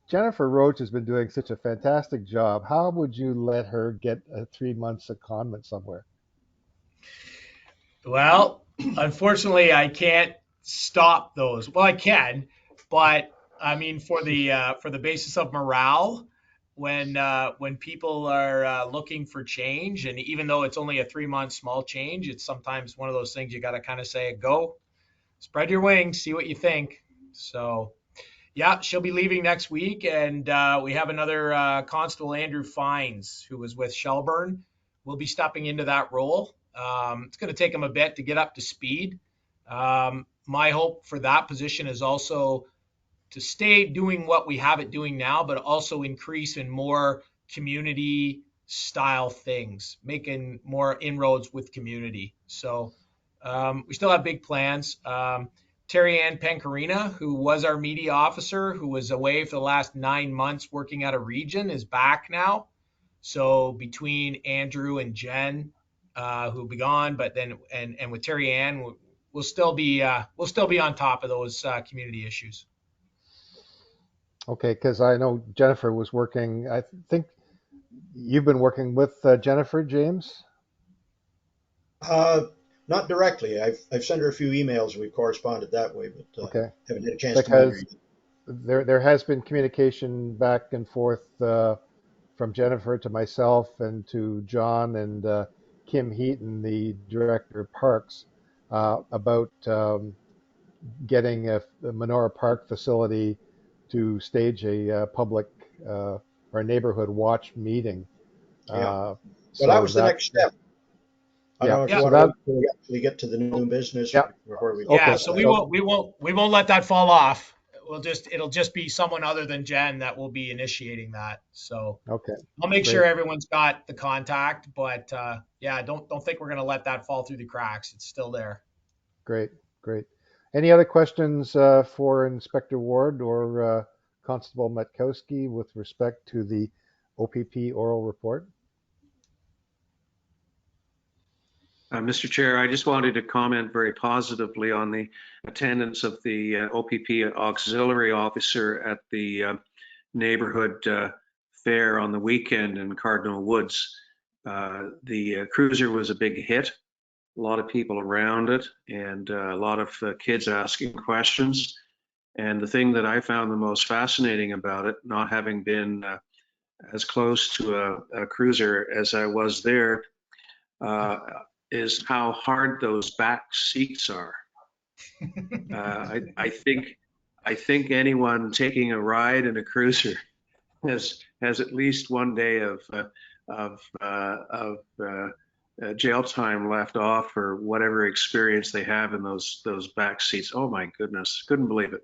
[SPEAKER 2] Jennifer Roach has been doing such a fantastic job. How would you let her get a 3-month secondment somewhere?
[SPEAKER 4] Well, unfortunately, I can't stop those. Well, I can, but I mean, for the basis of morale, when people are looking for change, and even though it's only a 3-month small change, it's sometimes one of those things you got to kind of say, go, spread your wings, see what you think. So, yeah, she'll be leaving next week, and we have another Constable, Andrew Fines, who was with Shelburne, will be stepping into that role. It's going to take him a bit to get up to speed. My hope for that position is also to stay doing what we have it doing now, but also increase in more community style things, making more inroads with community. So we still have big plans. Terry Ann Pancarina, who was our media officer, who was away for the last 9 months working at a region, is back now. So between Andrew and Jen, who'll be gone, but then and with Terry Ann, we'll still be on top of those community issues.
[SPEAKER 2] Okay, because I know Jennifer was working. I think you've been working with Jennifer, James.
[SPEAKER 9] Not directly. I've sent her a few emails. We've corresponded that way, but
[SPEAKER 2] Okay,
[SPEAKER 9] haven't had a chance to meet her
[SPEAKER 2] because
[SPEAKER 9] yet.
[SPEAKER 2] there has been communication back and forth from Jennifer to myself and to John and Kim Heaton, the director of parks, about getting a Menorah Park facility to stage a public or neighborhood watch meeting.
[SPEAKER 9] Yeah.
[SPEAKER 2] So
[SPEAKER 9] Well, that was the next step. I don't know if
[SPEAKER 2] yeah,
[SPEAKER 9] you
[SPEAKER 2] so
[SPEAKER 9] want to
[SPEAKER 2] that,
[SPEAKER 9] wait until we actually get to the new business
[SPEAKER 2] yeah,
[SPEAKER 9] before we
[SPEAKER 2] okay,
[SPEAKER 4] Yeah,
[SPEAKER 9] discuss
[SPEAKER 4] so
[SPEAKER 9] that.
[SPEAKER 4] we won't let that fall off. It'll just be someone other than Jen that will be initiating that. So
[SPEAKER 2] okay,
[SPEAKER 4] I'll make
[SPEAKER 2] great,
[SPEAKER 4] sure everyone's got the contact, but yeah, don't think we're gonna let that fall through the cracks. It's still there.
[SPEAKER 2] great, great. Any other questions for Inspector Ward or Constable Matkowski with respect to the OPP oral report?
[SPEAKER 3] Mr. Chair, I just wanted to comment very positively on the attendance of the OPP auxiliary officer at the neighborhood fair on the weekend in Cardinal Woods. The cruiser was a big hit, a lot of people around it, and a lot of kids asking questions. And the thing that I found the most fascinating about it, not having been as close to a cruiser as I was there, is how hard those back seats are. I think anyone taking a ride in a cruiser has at least one day of jail time left off, or whatever experience they have in those back seats. Oh my goodness, couldn't believe it.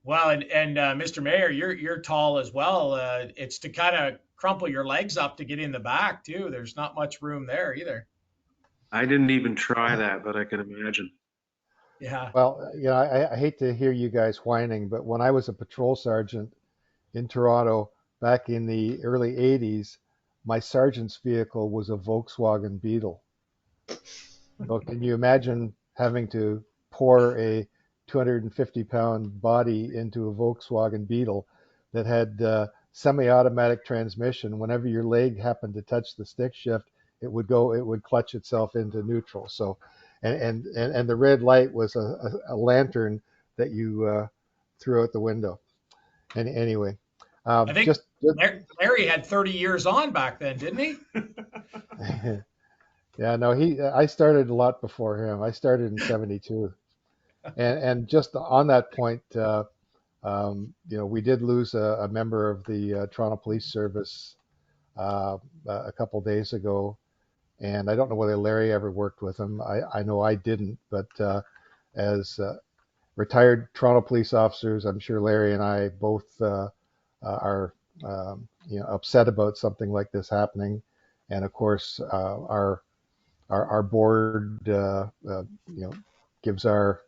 [SPEAKER 4] Well, and Mr. Mayor, you're tall as well. It's to kind of crumple your legs up to get in the back too. There's not much room there either.
[SPEAKER 3] I didn't even try that, but I can imagine.
[SPEAKER 4] Yeah.
[SPEAKER 2] Well, you know, I hate to hear you guys whining, but when I was a patrol sergeant in Toronto back in the early 80s, my sergeant's vehicle was a Volkswagen Beetle. So can you imagine having to pour a 250-pound body into a Volkswagen Beetle that had semi-automatic transmission? Whenever your leg happened to touch the stick shift, it would clutch itself into neutral. So, and the red light was a lantern that you threw out the window. And anyway,
[SPEAKER 4] I think
[SPEAKER 2] just
[SPEAKER 4] Larry had 30 years on back then, didn't he?
[SPEAKER 2] yeah, no, I started a lot before him. I started in '72, and just on that point, you know, we did lose a member of the Toronto Police Service a couple days ago, and I don't know whether Larry ever worked with him. I know I didn't, but as retired Toronto police officers, I'm sure Larry and I both are you know, upset about something like this happening, and of course our board you know, gives our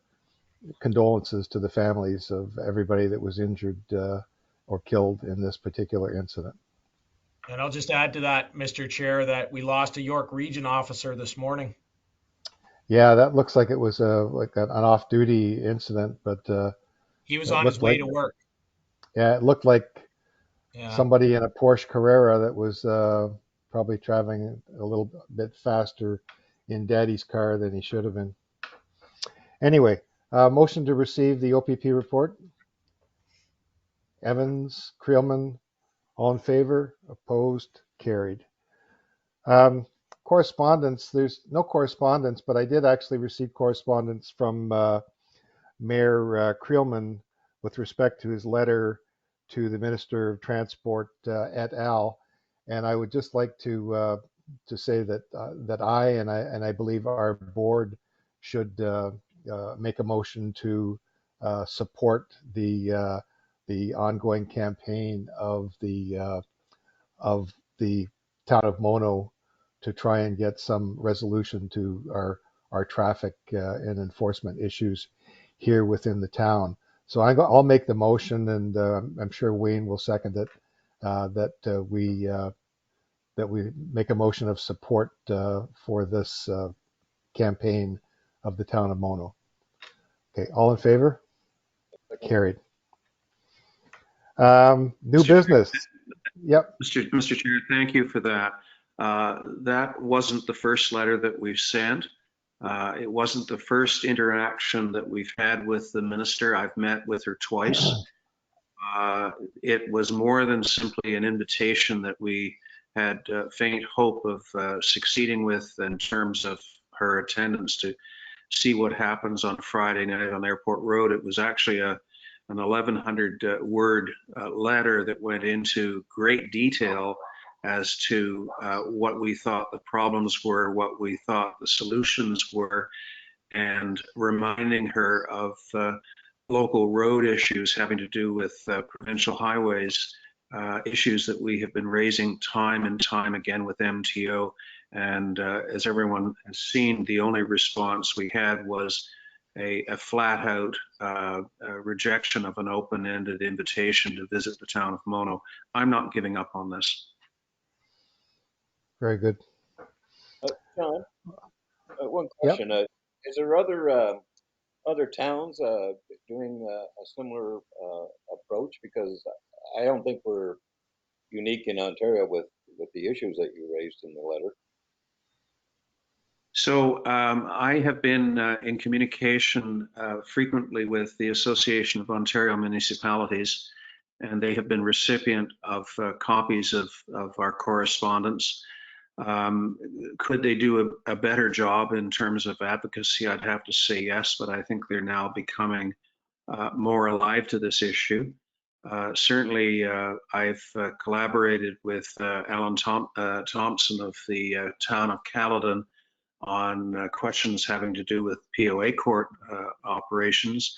[SPEAKER 2] condolences to the families of everybody that was injured or killed in this particular incident.
[SPEAKER 4] And I'll just add to that, Mr. Chair, that we lost a York Region officer this morning.
[SPEAKER 2] Yeah, that looks like it was like an off-duty incident, but
[SPEAKER 4] He was
[SPEAKER 2] it
[SPEAKER 4] on his
[SPEAKER 2] looked
[SPEAKER 4] way
[SPEAKER 2] like,
[SPEAKER 4] to work.
[SPEAKER 2] yeah, it looked like
[SPEAKER 4] Yeah.
[SPEAKER 2] somebody in a Porsche Carrera that was probably traveling a little bit faster in Daddy's car than he should have been. Anyway, motion to receive the OPP report. Evans, Creelman, all in favor, opposed, carried. Correspondence, there's no correspondence, but I did actually receive correspondence from Mayor Creelman with respect to his letter to the Minister of Transport et al. And I would just like to say that that I believe our board should make a motion to support the ongoing campaign of the town of Mono to try and get some resolution to our traffic and enforcement issues here within the town. So I'll make the motion, and I'm sure Wayne will second it, that we make a motion of support for this campaign of the town of Mono. Okay, all in favor? Carried. New business. Yep.
[SPEAKER 3] Mr. Chair, thank you for that. That wasn't the first letter that we've sent. It wasn't the first interaction that we've had with the minister. I've met with her twice. It was more than simply an invitation that we had faint hope of succeeding with in terms of her attendance to see what happens on Friday night on Airport Road. It was actually an 1,100 word letter that went into great detail as to what we thought the problems were, what we thought the solutions were, and reminding her of local road issues having to do with provincial highways, issues that we have been raising time and time again with MTO. And as everyone has seen, the only response we had was a flat out rejection of an open-ended invitation to visit the town of Mono. I'm not giving up on this.
[SPEAKER 2] Very good.
[SPEAKER 8] John, one question.
[SPEAKER 2] Yep.
[SPEAKER 8] Is there other towns doing a similar approach? Because I don't think we're unique in Ontario with the issues that you raised in the letter.
[SPEAKER 3] So I have been in communication frequently with the Association of Ontario Municipalities, and they have been recipient of copies of our correspondence. Could they do a better job in terms of advocacy? I'd have to say yes, but I think they're now becoming more alive to this issue. Certainly, I've collaborated with Alan Thompson of the town of Caledon on questions having to do with POA court operations.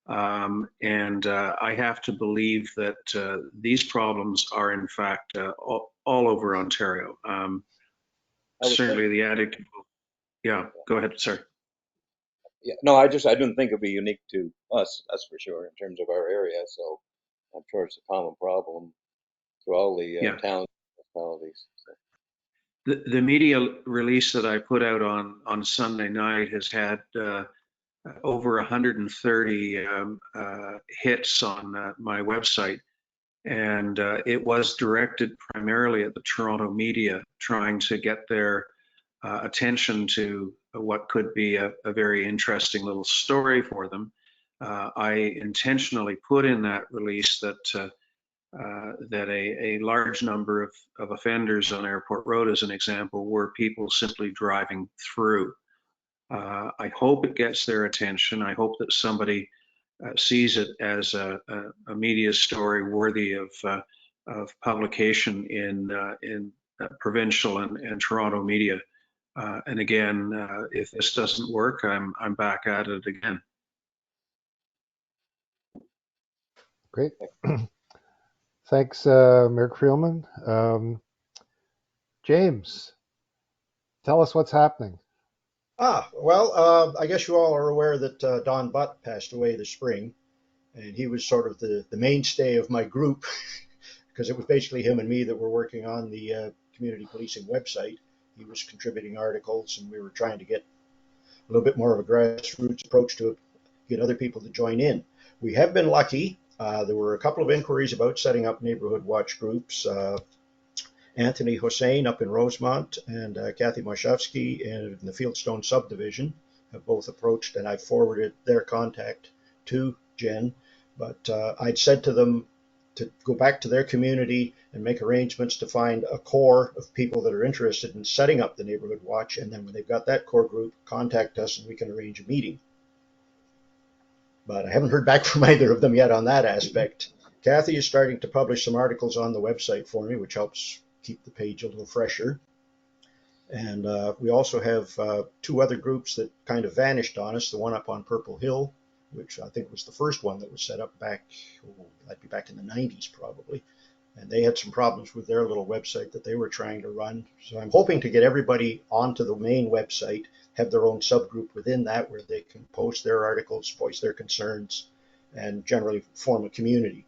[SPEAKER 3] And I have to believe that these problems are in fact all over Ontario. Certainly the addict. Yeah, go ahead, sir.
[SPEAKER 8] Yeah, no, I didn't think it'd be unique to us, that's for sure, in terms of our area. So I'm sure it's a common problem through all the towns and municipalities. So.
[SPEAKER 3] The media release that I put out on Sunday night has had over 130 hits on my website, and it was directed primarily at the Toronto media, trying to get their attention to what could be a very interesting little story for them. I intentionally put in that release that a large number of offenders on Airport Road, as an example, were people simply driving through. I hope it gets their attention. I hope that somebody sees it as a media story worthy of publication in provincial and Toronto media. And again, if this doesn't work, I'm back at it again.
[SPEAKER 2] Great. Thanks, Mayor Creelman. James, tell us what's happening.
[SPEAKER 9] Well, I guess you all are aware that Don Butt passed away this spring, and he was sort of the mainstay of my group because it was basically him and me that were working on the community policing website. He was contributing articles, and we were trying to get a little bit more of a grassroots approach to it, get other people to join in. We have been lucky. There were a couple of inquiries about setting up neighborhood watch groups. Anthony Hossein up in Rosemont and Kathy Moshevsky in the Fieldstone subdivision have both approached, and I forwarded their contact to Jen. But I'd said to them to go back to their community and make arrangements to find a core of people that are interested in setting up the neighborhood watch. And then when they've got that core group, contact us and we can arrange a meeting. But I haven't heard back from either of them yet on that aspect. Kathy is starting to publish some articles on the website for me, which helps keep the page a little fresher. And we also have two other groups that kind of vanished on us. The one up on Purple Hill, which I think was the first one that was set up back, that'd be back in the 90s probably. and they had some problems with their little website that they were trying to run. So I'm hoping to get everybody onto the main website, have their own subgroup within that where they can post their articles, voice their concerns, and generally form a community.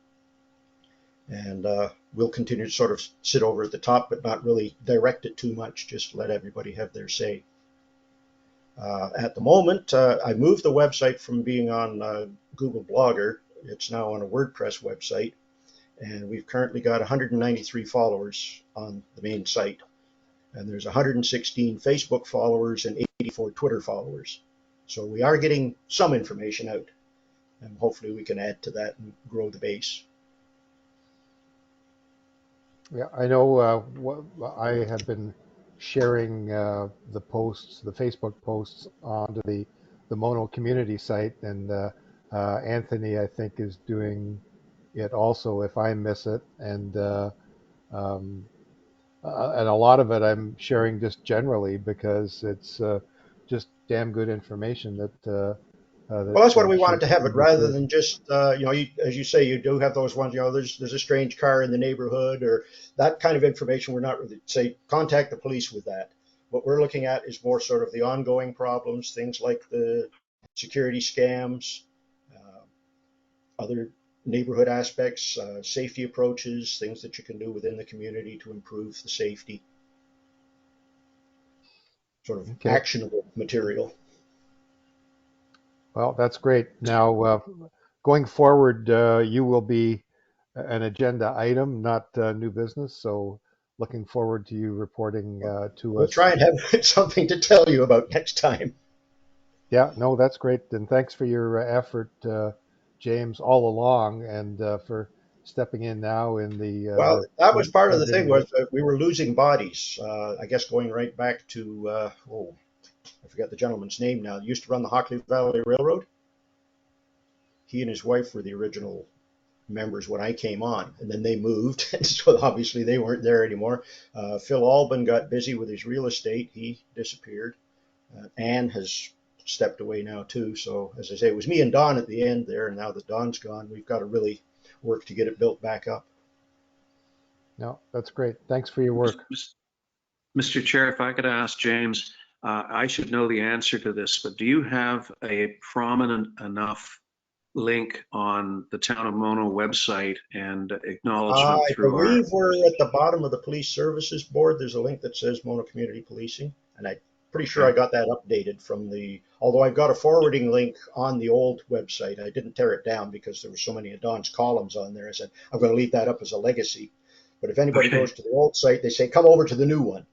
[SPEAKER 9] And we'll continue to sort of sit over at the top, but not really direct it too much, just let everybody have their say. At the moment, I moved the website from being on Google Blogger. It's now on a WordPress website, and we've currently got 193 followers on the main site. And there's 116 Facebook followers and 84 Twitter followers. So we are getting some information out, and hopefully we can add to that and grow the base.
[SPEAKER 2] Yeah, I know I have been sharing the posts, the Facebook posts onto the Mono community site, and Anthony, I think, is doing it also if I miss it, and a lot of it I'm sharing just generally because it's just damn good information that
[SPEAKER 9] Well, that's what we wanted
[SPEAKER 2] should
[SPEAKER 9] to have it,
[SPEAKER 2] be
[SPEAKER 9] rather
[SPEAKER 2] shared.
[SPEAKER 9] than just, as you say, you do have those ones, there's a strange car in the neighborhood or that kind of information. We're not really, say, contact the police with that. What we're looking at is more sort of the ongoing problems, things like the security scams, other neighborhood aspects, safety approaches, things that you can do within the community to improve the safety, sort of
[SPEAKER 2] Okay.
[SPEAKER 9] actionable material.
[SPEAKER 2] Well, that's great. Now, going forward, you will be an agenda item, not new business. So looking forward to you reporting to
[SPEAKER 9] We'll
[SPEAKER 2] us.
[SPEAKER 9] try and have something to tell you about next time.
[SPEAKER 2] Yeah, no, that's great. And thanks for your effort, James, all along, and for stepping in now in
[SPEAKER 9] Well,
[SPEAKER 2] the
[SPEAKER 9] that was part of the thing,
[SPEAKER 2] ending.
[SPEAKER 9] was that we were losing bodies. I guess going right back to, I forget the gentleman's name now. He used to run the Hockley Valley Railroad. He and his wife were the original members when I came on, and then they moved, and so obviously they weren't there anymore. Phil Albin got busy with his real estate. He disappeared. Ann has stepped away now too. So as I say, it was me and Don at the end there, and now that Don's gone, we've got to really work to get it built back up.
[SPEAKER 2] No, that's great. Thanks for your work.
[SPEAKER 3] Mr. Chair, if I could ask James, I should know the answer to this, but do you have a prominent enough link on the Town of Mono website and acknowledgement
[SPEAKER 9] I
[SPEAKER 3] through our,
[SPEAKER 9] believe we're at the bottom of the police services board. There's a link that says Mono Community Policing, and I'm pretty sure I got that updated from although I've got a forwarding link on the old website. I didn't tear it down because there were so many of Don's columns on there. I said, I'm going to leave that up as a legacy. But if anybody
[SPEAKER 3] Okay.
[SPEAKER 9] goes to the old site, they say, come over to the new one.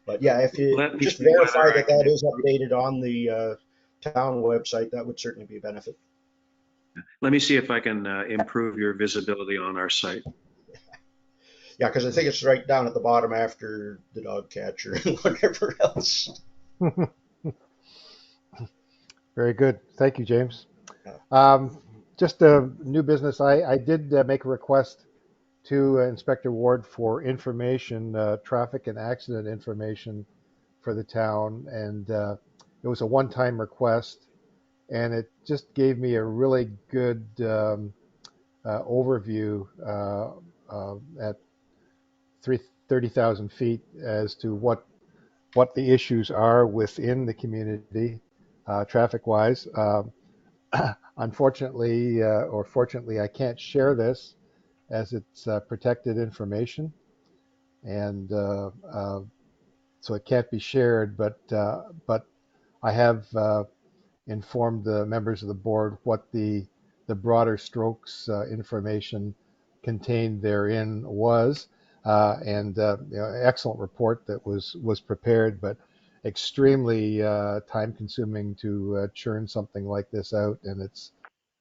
[SPEAKER 9] But yeah, if you
[SPEAKER 3] Let me
[SPEAKER 9] just
[SPEAKER 3] see
[SPEAKER 9] verify
[SPEAKER 3] whether I
[SPEAKER 9] that
[SPEAKER 3] can
[SPEAKER 9] that is updated on the town website, that would certainly be a benefit.
[SPEAKER 3] Let me see if I can improve your visibility on our site.
[SPEAKER 9] Yeah, because I think it's right down at the bottom after the dog catcher and whatever else.
[SPEAKER 2] Very good. Thank you, James.
[SPEAKER 9] Yeah.
[SPEAKER 2] Just a new business. I did make a request to Inspector Ward for information, traffic and accident information for the town, and it was a one-time request, and it just gave me a really good overview at 30,000 feet as to what the issues are within the community, traffic-wise. Unfortunately, or fortunately, I can't share this as it's protected information, and so it can't be shared. But I have informed the members of the board what the broader strokes information contained therein was, and excellent report that was prepared, but extremely time consuming to churn something like this out, and it's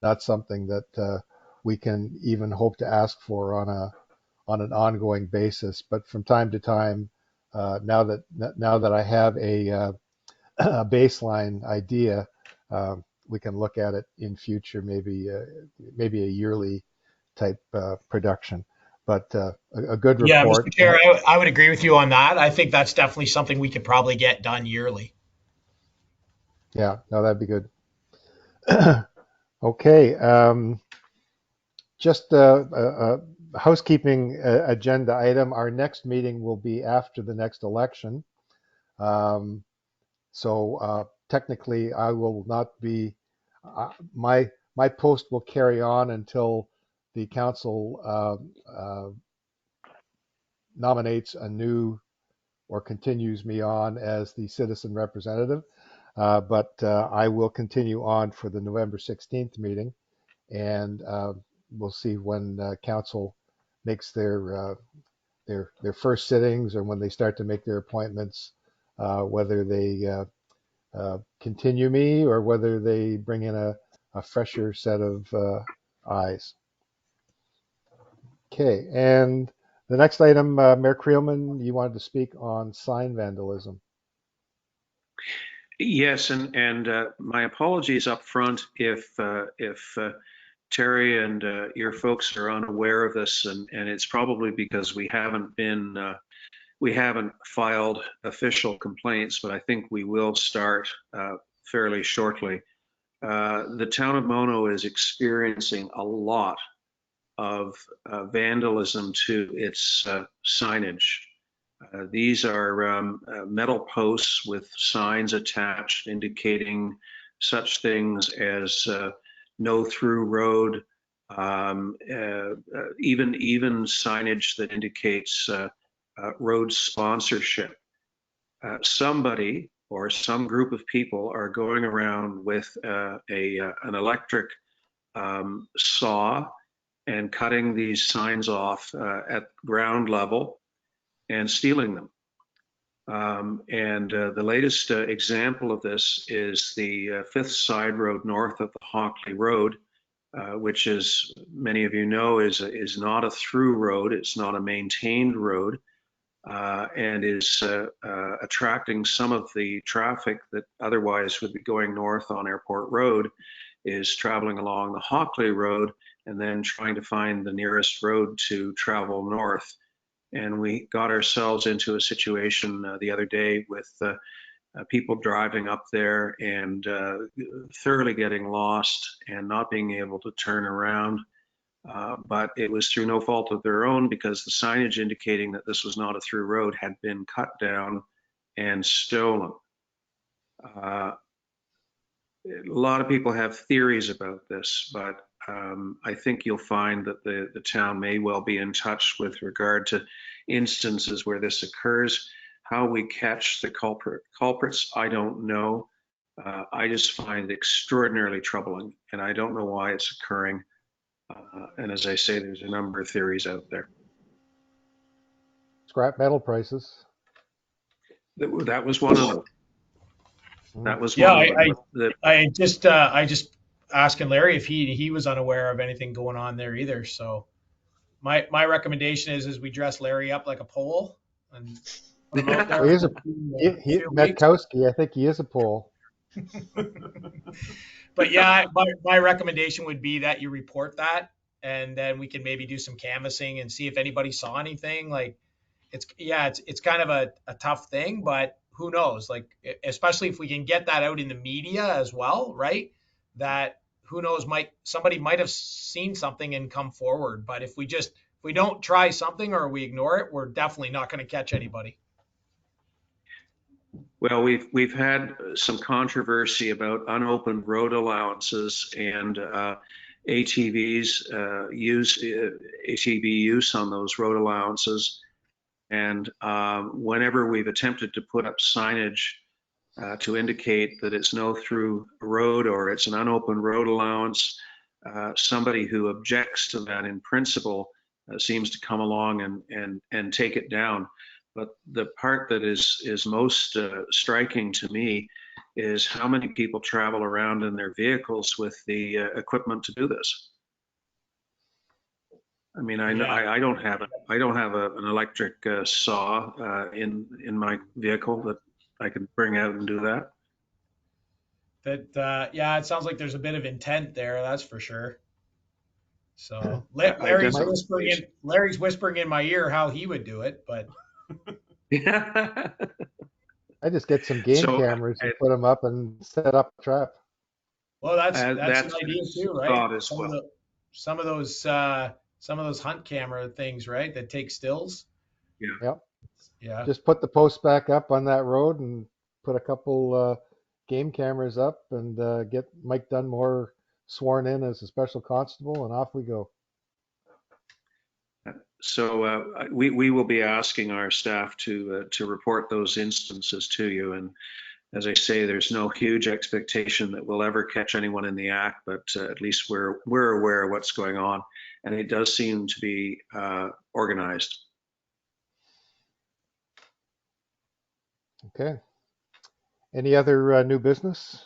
[SPEAKER 2] not something that we can even hope to ask for on an ongoing basis. But from time to time, now that I have a baseline idea, we can look at it in future, maybe a yearly type production. But a good
[SPEAKER 4] Yeah,
[SPEAKER 2] report.
[SPEAKER 4] Mr. Chair, I would agree with you on that. I think that's definitely something we could probably get done yearly.
[SPEAKER 2] Yeah, no, that'd be good. Okay, just housekeeping agenda item. Our next meeting will be after the next election. So technically, I will not be, my post will carry on until the council nominates a new or continues me on as the citizen representative. But I will continue on for the November 16th meeting, and we'll see when council makes their first sittings or when they start to make their appointments, whether they continue me or whether they bring in a fresher set of eyes. Okay, and the next item, Mayor Creelman, you wanted to speak on sign vandalism.
[SPEAKER 3] Yes, and my apologies up front if Terry and your folks are unaware of this, and it's probably because we haven't filed official complaints, but I think we will start fairly shortly. The town of Mono is experiencing a lot of vandalism to its signage. These are metal posts with signs attached indicating such things as no through road, even signage that indicates road sponsorship. Somebody or some group of people are going around with an electric saw and cutting these signs off at ground level and stealing them. The latest example of this is the Fifth Side Road north of the Hockley Road, which, as many of you know, is not a through road. It's not a maintained road, and is attracting some of the traffic that otherwise would be going north on Airport Road, is traveling along the Hockley Road and then trying to find the nearest road to travel north. And we got ourselves into a situation the other day with people driving up there and thoroughly getting lost and not being able to turn around. But it was through no fault of their own, because the signage indicating that this was not a through road had been cut down and stolen. A lot of people have theories about this, but I think you'll find that the town may well be in touch with regard to instances where this occurs. How we catch the culprits, I don't know. I just find it extraordinarily troubling, and I don't know why it's occurring. And as I say, there's a number of theories out there.
[SPEAKER 2] Scrap metal prices.
[SPEAKER 3] That was one of them. That was
[SPEAKER 4] Yeah,
[SPEAKER 3] one of them.
[SPEAKER 4] I just asking Larry if he was unaware of anything going on there either. So my recommendation is we dress Larry up like a pole and put him out there.
[SPEAKER 2] He is Metkowski, I think he is a pole.
[SPEAKER 4] But yeah, my recommendation would be that you report that, and then we can maybe do some canvassing and see if anybody saw anything. Like it's kind of a tough thing, but who knows? Like, especially if we can get that out in the media as well, right? That who knows, somebody might have seen something and come forward. But if we don't try something or we ignore it, we're definitely not going to catch anybody.
[SPEAKER 3] Well, we've had some controversy about unopened road allowances and ATV use on those road allowances. And whenever we've attempted to put up signage to indicate that it's no through road or it's an unopened road allowance, somebody who objects to that in principle seems to come along and take it down. But the part that is most striking to me is how many people travel around in their vehicles with the equipment to do this. I mean, I don't have an electric saw in my vehicle that I could bring out and do that.
[SPEAKER 4] It sounds like there's a bit of intent there, that's for sure. So Larry's whispering in my ear how he would do it, but
[SPEAKER 2] I just get some game cameras and put them up and set up a trap.
[SPEAKER 4] Well, that's an idea too, right? Some of those some of those hunt camera things, right? That take stills.
[SPEAKER 2] Yep.
[SPEAKER 4] Yeah.
[SPEAKER 2] Just put the post back up on that road and put a couple game cameras up and get Mike Dunmore sworn in as a special constable, and off we go.
[SPEAKER 3] So we will be asking our staff to report those instances to you. And as I say, there's no huge expectation that we'll ever catch anyone in the act, but at least we're aware of what's going on, and it does seem to be organized.
[SPEAKER 2] Okay. Any other new business?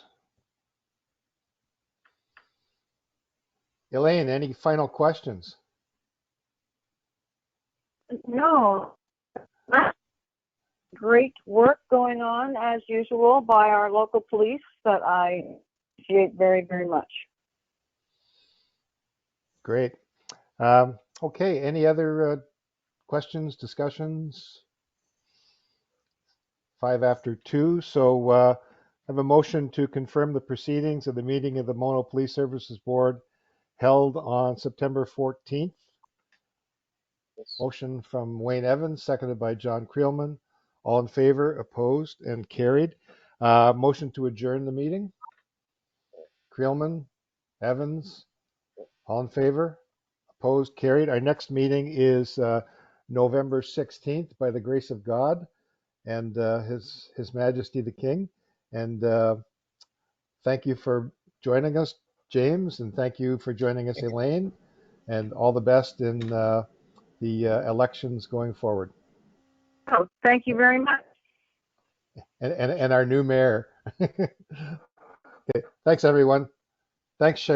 [SPEAKER 2] Elaine, any final questions?
[SPEAKER 5] No. Great work going on as usual by our local police that I appreciate very, very much.
[SPEAKER 2] Great. Okay. Any other questions, discussions? 5 after 2. So I have a motion to confirm the proceedings of the meeting of the Mono Police Services Board held on September 14th. Motion from Wayne Evans, seconded by John Creelman. All in favor, opposed, and carried. Motion to adjourn the meeting. Creelman, Evans, all in favor, opposed, carried. Our next meeting is November 16th by the grace of God and His Majesty the King. And thank you for joining us, James, and thank you for joining us, Elaine, and all the best in the elections going forward.
[SPEAKER 5] Oh, thank you very much.
[SPEAKER 2] And our new mayor. Okay, thanks, everyone. Thanks, Shay.